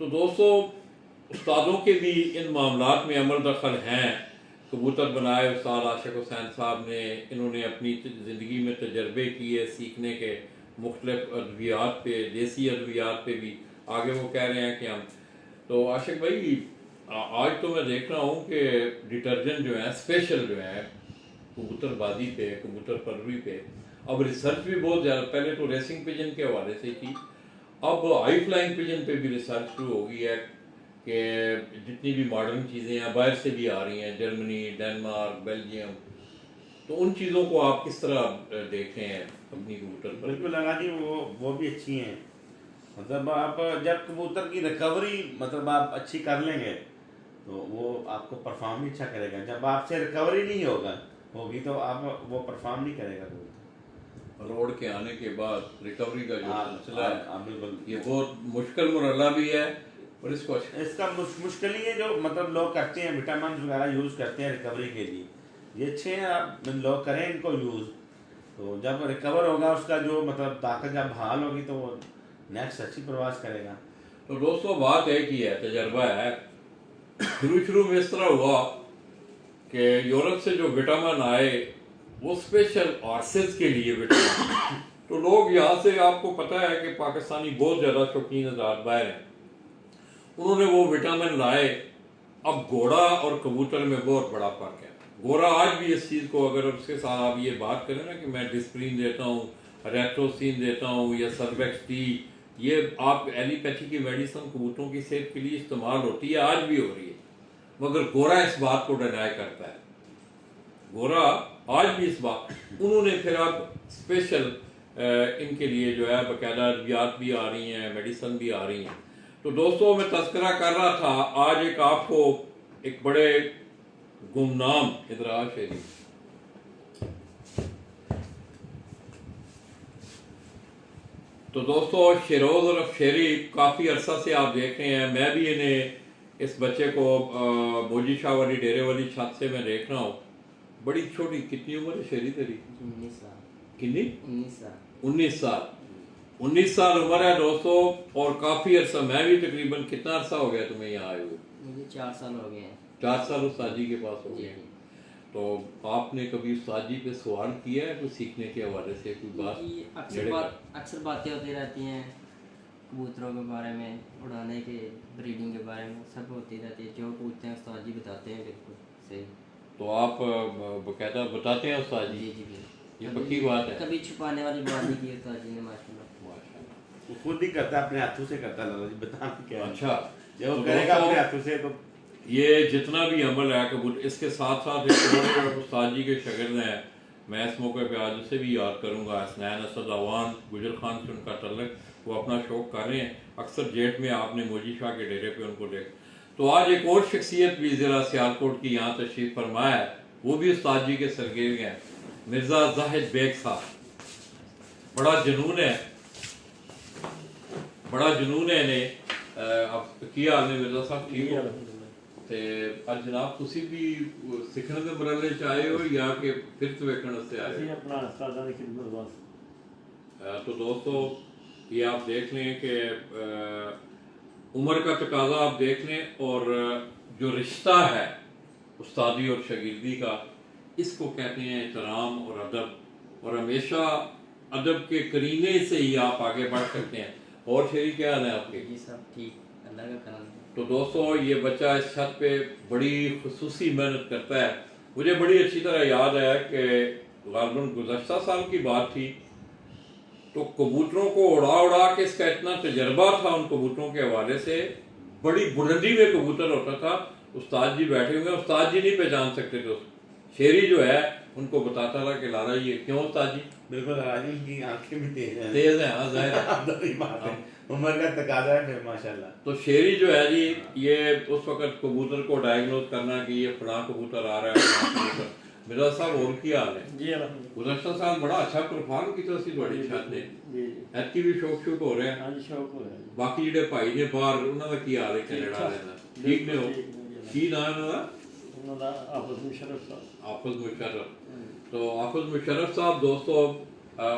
तो दोस्तों उस्तादों के भी इन मामलात में अमल दखल हैं। कबूतर बनाए उस्ताद आशिक हुसैन साहब ने, इन्होंने अपनी ज़िंदगी में तजर्बे किए सीखने के मुख्तलिफ अद्वियात पे, देसी अद्वियात पे भी। आगे वो कह रहे हैं कि हम तो आशिक भाई आज तो मैं देख रहा हूँ कि डिटर्जेंट जो है स्पेशल जो है कबूतरबाजी पे, कबूतर परवरी पे अब रिसर्च भी बहुत ज़्यादा, पहले तो रेसिंग पिजन के हवाले से थी, अब हाई फ्लाइंग पिजन पे भी रिसर्च शुरू हो गई है कि जितनी भी मॉडर्न चीज़ें हैं बाहर से भी आ रही हैं, जर्मनी, डेनमार्क, बेल्जियम। तो उन चीज़ों को आप किस तरह देख रहे हैं अपनी कबूतर पर? बिल्कुल लगा जी, वो भी अच्छी हैं। मतलब आप जब कबूतर की रिकवरी मतलब आप अच्छी कर लेंगे तो वो आपको परफॉर्म भी अच्छा करेगा। जब आपसे रिकवरी नहीं होगी तो आप वो परफॉर्म नहीं करेगा कबूतर। रोड के आने के बाद रिकवरी का जो सिलसिला है बिल्कुल ये बहुत मुश्किल मुरल्ला भी है। और इसका मुश्किल ही है जो मतलब लोग करते हैं, विटामिन वगैरह यूज़ करते हैं रिकवरी के लिए, ये अच्छे हैं, आप लोग करें इनको यूज़। तो जब रिकवर होगा उसका जो मतलब ताकत जब बहाल होगी तो वो नेक्स्ट अच्छी प्रवास करेगा। तो दोस्तों बात एक ही है, तजर्बा है। शुरू में इस तरह हुआ कि यूरोप से जो विटामिन आए वो स्पेशल हॉर्सेस के लिए विटामिन। तो लोग यहाँ से, आपको पता है कि पाकिस्तानी बहुत ज़्यादा शौकीन बाहर हैं, उन्होंने वो विटामिन लाए। अब घोड़ा और कबूतर में बहुत बड़ा फर्क है। घोड़ा आज भी इस चीज़ को, अगर उसके साथ आप ये बात करें ना कि मैं डिस्प्रिन देता हूँ, रेट्रोसिन देता हूँ या सर्वेक्स टी, ये आप एलिपैथी की मेडिसिन कबूतरों की सेहत के लिए इस्तेमाल होती है, आज भी हो रही है, मगर गोरा इस बात को डिनाई करता है। गोरा आज भी इस बात, उन्होंने फिर अब स्पेशल इनके लिए जो है बाकायदा अद्वियात भी आ रही हैं, मेडिसिन भी आ रही हैं। तो दोस्तों मैं तस्करा कर रहा था, आज एक आपको एक बड़े गुमनाम इधर शेरी, तो दोस्तों शेरोज और शेरी काफ़ी अरसा से आप देख रहे हैं। मैं भी इन्हें इस बच्चे को बोजी शाह वाली डेरे वाली छत से मैं देख रहा हूँ। बड़ी छोटी, कितनी उम्र है शेरी तेरी? 19 साल। कितनी? 19 साल। 19 साल। 19 साल उम्र है दोस्तों, और काफ़ी अरसा, मैं भी तकरीबन, कितना अरसा हो गया तुम्हें यहाँ आए हुए? मुझे 4 साल हो गए हैं। 4 साल उस्ताद जी के पास हो गए। तो आपने कभी उस्ताद जी पे सवाल किया है कुछ सीखने के हवाले से, कोई बात? जी, अक्सर बातें होती रहती हैं कबूतरों के बारे में, उड़ाने के, ब्रीडिंग के बारे में, सब होती रहती है। जो पूछते हैं उस्ताद जी बताते हैं, बिल्कुल सही। तो आप बाकायदा बताते हैं उस्ताद जी? जी जी, ये पक्की बात है, कभी छुपाने वाली बात नहीं की उस्ताद जी ने, माशाल्लाह। वो खुद ही करता है, अपने हाथों से करता है लाला जी, बताना क्या है। अच्छा, जब वो तो करेगा दोस्तों, अपने हाथों से तो ये जितना भी अमल है कबूतर, इसके साथ साथ एक और उस्ताद जी के शागिर्द हैं, मैं इस मौके पे आज उसे भी याद करूंगा, हसनैन असद अवान गुजर खान से उनका तल्लक, वो अपना शौक कर रहे हैं। अक्सर जेठ में आपने मोजी शाह के डेरे पे उनको देख। तो आज एक और शख्सियत भी ज़िला सियालकोट की यहाँ तशरीफ फरमाया है, वो भी उस्ताद जी के सरगेज हैं, मिर्ज़ा जाहिद बेग साहब। बड़ा जुनून है, बड़ा जुनून है इन्हें। अब की हाल ने मिर्ज़ा साहब, ठीक हो? ਤੇ ਅੱਜ ਜਨਾਬ ਤੁਸੀਂ भी ਸਿੱਖਣ ਦੇ ਮਰਹਲੇ ਚ ਆਏ हो या कि फिर ਵੇਖਣ ਵਾਸਤੇ आए हो? अपना उस्तादा की खिदमत वास्ते। तो दोस्तों ये आप देख लें कि उम्र का तकाजा आप देख लें, और जो रिश्ता है उस्तादी और शागिर्दी का, इसको कहते हैं एहतराम और अदब, और हमेशा अदब के करीने से ही आप आगे बढ़ सकते हैं। और शेरी क्या हाल है आपके? जी सब ठीक, अल्लाह का करम है। तो दोस्तों ये बच्चा इस छत पे बड़ी खुसूसी मेहनत करता है। मुझे बड़ी अच्छी तरह याद है कि गालिबन गुज़श्ता साल की बात थी, तो कबूतरों को उड़ा उड़ा के इसका इतना तजर्बा था उन कबूतरों के हवाले से, बड़ी बुलंदी में कबूतर होता था। उस्ताद जी बैठे हुए, उस्ताद जी नहीं पहचान सकते थे। शेरी जो है उनको बताता था कि लाला ये क्यों उस्ताद जी? बिल्कुल राजी की आंखें भी तेज हैं। तेज है, हाँ जाहिर है बात है, उम्र का तकाजा है फिर माशाल्लाह। तो शेरी जो है जी, ये उस वक्त कबूतर को डायग्नोज करना कि ये फला कबूतर आ रहा है, फलां कबूतर। मिर्जा साहब और की हाल है? जी अल्हम्दुलिल्लाह। गुज़श्ता साल बड़ा अच्छा परफॉर्म किया सी ਤੁਹਾਡੀ छत ने, जी ਐਤਕੀ भी शौक शुक हो रहा है। हाँ जी शौक हो रहा है। बाकी ਜਿਹੜੇ ਭਾਈ ਨੇ ਬਾਹਰ, ਉਹਨਾਂ ਦਾ ਕੀ ਹਾਲ ਹੈ ਕੈਨੇਡਾ ਦੇ ਨਾਲ? ठीक ने हो? की नाम है उन्होंने? उन्होंने आपस में शरफ साहब। आफज मुशर्रफ। तो आफज मुशर्रफ साहब दोस्तों,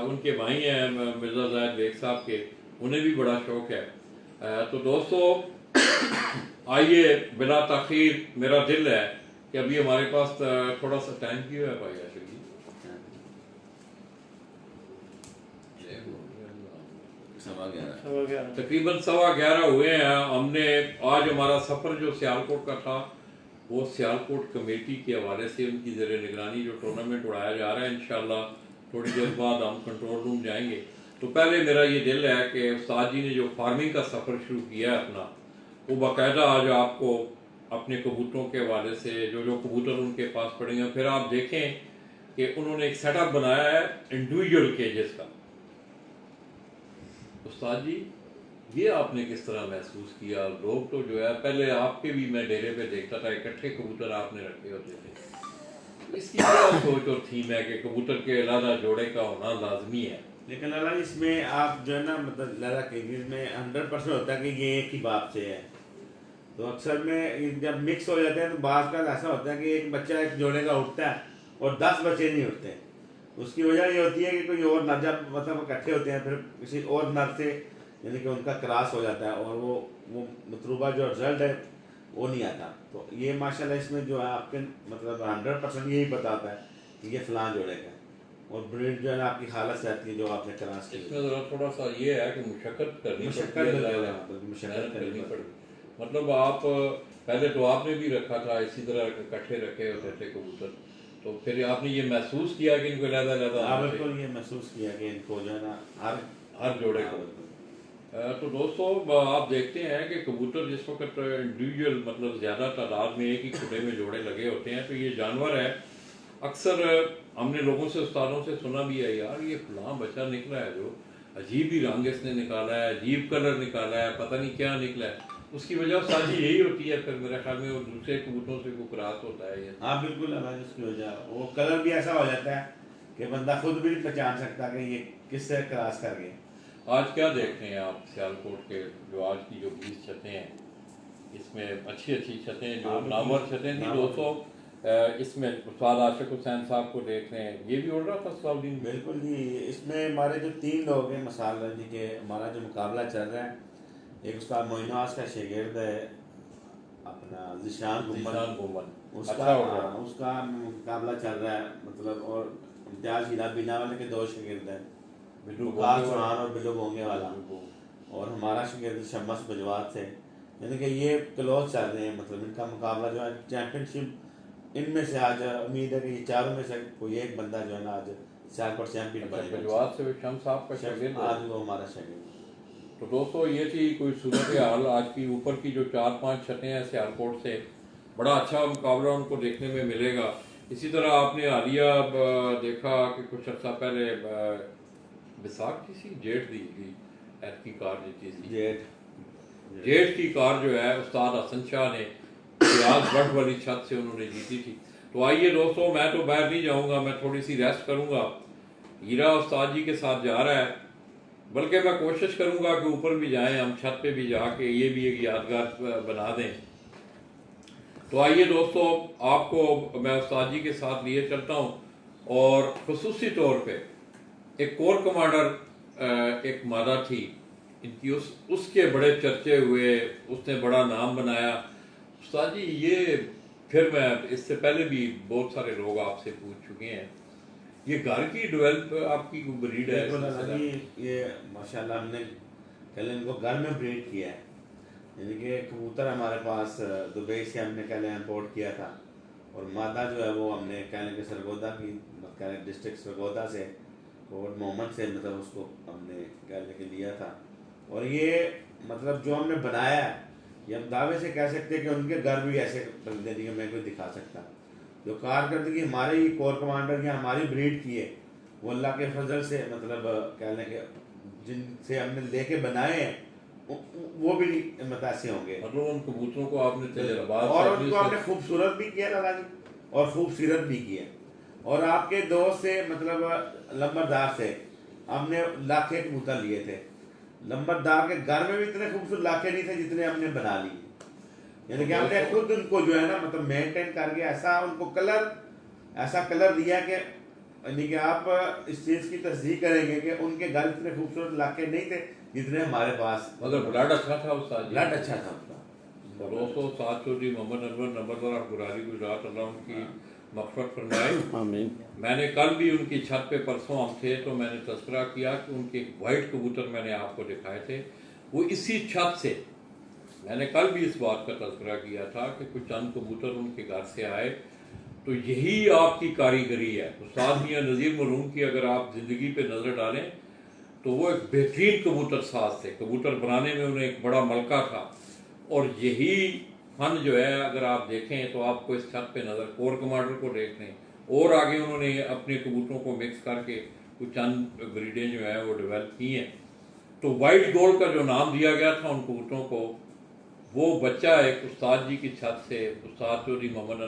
उनके भाई हैं मिर्ज़ा ज़ाहिद बेग साहब के, उन्हें भी बड़ा शौक है। तो दोस्तों आइए बिला ताखीर, मेरा दिल है कि अभी हमारे पास थोड़ा सा टाइम क्यों है भाई आशिक जी? तकरीबन 11:15 हुए हैं। हमने आज हमारा सफ़र जो सियालकोट का था, वो सियालकोट कमेटी के हवाले से उनकी ज़ेरे निगरानी जो टूर्नामेंट उड़ाया जा रहा है, इंशाल्लाह थोड़ी देर बाद हम कंट्रोल रूम जाएंगे। तो पहले मेरा ये दिल है कि उस्ताद जी ने जो फार्मिंग का सफ़र शुरू किया है अपना, वो बाकायदा आज आपको अपने कबूतरों के हवाले से जो कबूतर उनके पास पड़े हैं, फिर आप देखें कि उन्होंने एक सेटअप बनाया है इंडिविजुअल केजेस का। उस्ताद जी ये आपने किस तरह महसूस किया? लोग तो जो है, पहले आपके भी मैं डेरे पे देखता था इकट्ठे कबूतर आपने रखे होते थे, तो इसकी क्या सोच और थीम है कि कबूतर के अलग जोड़े का होना लाजमी है? लेकिन लाला इसमें आप जो है ना, मतलब लाला केजेस में 100% होता है कि ये एक ही बाप से है। तो अक्सर में जब मिक्स हो जाते हैं तो बात का ऐसा होता है कि एक बच्चा एक जोड़े का उठता है और 10 बच्चे नहीं उठते। उसकी वजह ये होती है कि कोई और नर जब मतलब इकट्ठे होते हैं, फिर किसी और नर से यानी कि उनका क्रॉस हो जाता है और वो मतलूबा जो रिजल्ट है वो नहीं आता। तो ये माशाल्लाह इसमें जो है आपके मतलब 100% यही बताता है कि ये फलां जोड़े का है, और ब्रीड जो है ना आपकी हालत से आती है जो आपने क्रॉस की। इसमें ज़रा थोड़ा सा ये है कि मुशक्कत करनी पड़ती है। मतलब आप पहले तो आपने भी रखा था इसी तरह इकट्ठे रखे होते थे कबूतर, तो फिर आपने ये महसूस किया कि इनको लहदा बिल्कुल ये महसूस किया कि इनको जो है ना हर जोड़े को। तो दोस्तों आप देखते हैं कि कबूतर जिस वक्त इंडिविजुअल मतलब ज़्यादा तादाद में एक ही खुले में जोड़े लगे होते हैं, तो ये जानवर है। अक्सर हमने लोगों से, उस्तादों से सुना भी है, यार ये फलां बच्चा निकला है जो अजीब ही रंग इसने निकाला है, अजीब कलर निकाला है, पता नहीं क्या निकला है। उसकी वजह साजी यही होती है फिर मेरे ख्याल में, वो दूसरे कबूतरों से को क्रॉस होता है ये। हाँ बिल्कुल अल्लाह उसकी वजह, वो कलर भी ऐसा हो जाता है कि बंदा खुद भी नहीं पहचान सकता कि ये किससे क्रॉस कर गए। आज क्या देख रहे हैं आप सियालकोट के जो आज की जो 20 छतें हैं, इसमें अच्छी छतें जो नामवर छतें थी दोस्तों, इसमें उस्ताद आशिक हुसैन साहब को देख रहे हैं, ये भी उड़ रहा था सलाउद्दीन। बिल्कुल जी, इसमें हमारे जो 3 लोग हैं मसाल रंजी के, हमारा जो मुकाबला चल रहा है, एक उसका मोइनास का शागिर्द है अपना जिशान गुम्मन, उसका मुकाबला चल रहा है मतलब, और इम्तियाज हीरा बीना वाले के 2 शागिर्द हैं, चौहान और बिल्लू बोंगे वाला, और हमारा शागिर्द शम्मस बजवात से, यानी कि ये क्लोज चल रहे हैं। मतलब इनका मुकाबला जो है चैंपियनशिप, इनमें से आज उम्मीद है कि ये चारों में से कोई एक बंदा जो है ना आज सियालकोट चैंपियन बनेगा। बजवात से शम्स साहब का शागिर्द आज वो हमारा शागिर्द। तो दोस्तों ये थी कोई सूरत हाल आज की। ऊपर की जो 4-5 छतें हैं सियालकोट से, बड़ा अच्छा मुकाबला उनको देखने में मिलेगा। इसी तरह आपने हालिया देखा कि कुछ अर्सा पहले बैसाख की सी जेठ दी की कार जीती थी। जेठ की कार जो है उस्ताद हसन शाह ने सियाज बट वाली छत से उन्होंने जीती थी। तो आइए दोस्तों, मैं तो बाहर नहीं जाऊंगा, मैं थोड़ी सी रेस्ट करूंगा। हीरा उस्ताद जी के साथ जा रहा है, बल्कि मैं कोशिश करूंगा कि ऊपर भी जाएं, हम छत पे भी जाके ये भी एक यादगार बना दें। तो आइए दोस्तों, आपको मैं उस्ताद जी के साथ लिए चलता हूं। और खुसूसी तौर पे एक कोर कमांडर एक मादा थी इनकी, उसके बड़े चर्चे हुए, उसने बड़ा नाम बनाया। उस्ताद जी ये फिर मैं इससे पहले भी बहुत सारे लोग आपसे पूछ चुके हैं, ये घर की डेवलप आपकी ब्रीड है? ये माशाल्लाह हमने कल इनको घर में ब्रीड किया है। यानी कि कबूतर हमारे पास दुबई से हमने कल इंपोर्ट किया था, और मादा जो है वो हमने कहने के सरगोदा की डिस्ट्रिक्ट सरगोदा से कोट मोहम्मद से मतलब उसको हमने कहने के लिया था। और ये मतलब जो हमने बनाया है, ये हम दावे से कह सकते हैं कि उनके घर भी ऐसे बंदे नहीं मैं कोई दिखा सकता। जो कारकर्दगी हमारे ही कोर कमांडर या हमारी ब्रीड की है, वो अल्लाह के फजल से मतलब कहने के जिनसे हमने लेके बनाए हैं वो भी मतलब ऐसे होंगे। मतलब उन कबूतरों को आपने तजर्बात और उनको आपने खूबसूरत भी किया लाला जी, और खूबसूरत भी किया। और आपके दोस्त से मतलब लंबरदार से हमने लाखे कबूतर लिए थे। लंबरदार के घर में भी इतने खूबसूरत लाखे नहीं थे जितने हमने बना लिए। यानी कि हमने खुद उनको जो है ना मतलब मेंटेन करके ऐसा उनको ऐसा कलर दिया कि यानी कि आप इस चीज की तस्दीक करेंगे कि उनके घर इतने खूबसूरत लाखे नहीं थे जितने हमारे पास। मतलब ब्लड अच्छा था उस्ताद जी? ब्लड अच्छा था उसका। दोस्तों, साथ चौधरी मोहम्मद अनवर नंबरदार गुरारी गुजरात, अल्लाह उनकी मग़फ़िरत फरमाए। आमीन। मैंने कल भी उनकी छत पे, परसों हम थे तो मैंने तस्करा किया कि उनके वाइट कबूतर मैंने आपको दिखाए थे, वो इसी छत से, मैंने कल भी इस बात का तस्करा किया था कि कुछ चंद कबूतर उनके घर से आए। तो यही आपकी कारीगरी है। उस्ताद मियां नज़ीर मरूम की अगर आप ज़िंदगी पे नज़र डालें तो वो एक बेहतरीन कबूतर साज थे। कबूतर बनाने में उन्हें एक बड़ा मलका था, और यही फन जो है अगर आप देखें तो आपको इस छत पे नज़र, कोर कमांडर को देख लें, और आगे उन्होंने अपने कबूतरों को मिक्स करके कुछ चंद ब्रीडें जो है वो डेवलप की हैं। तो वाइट गोल्ड का जो नाम दिया गया था उन कबूतरों को, वो बच्चा एक उस्ताद जी की छत से, उस्ताद चौधरी मोहम्मद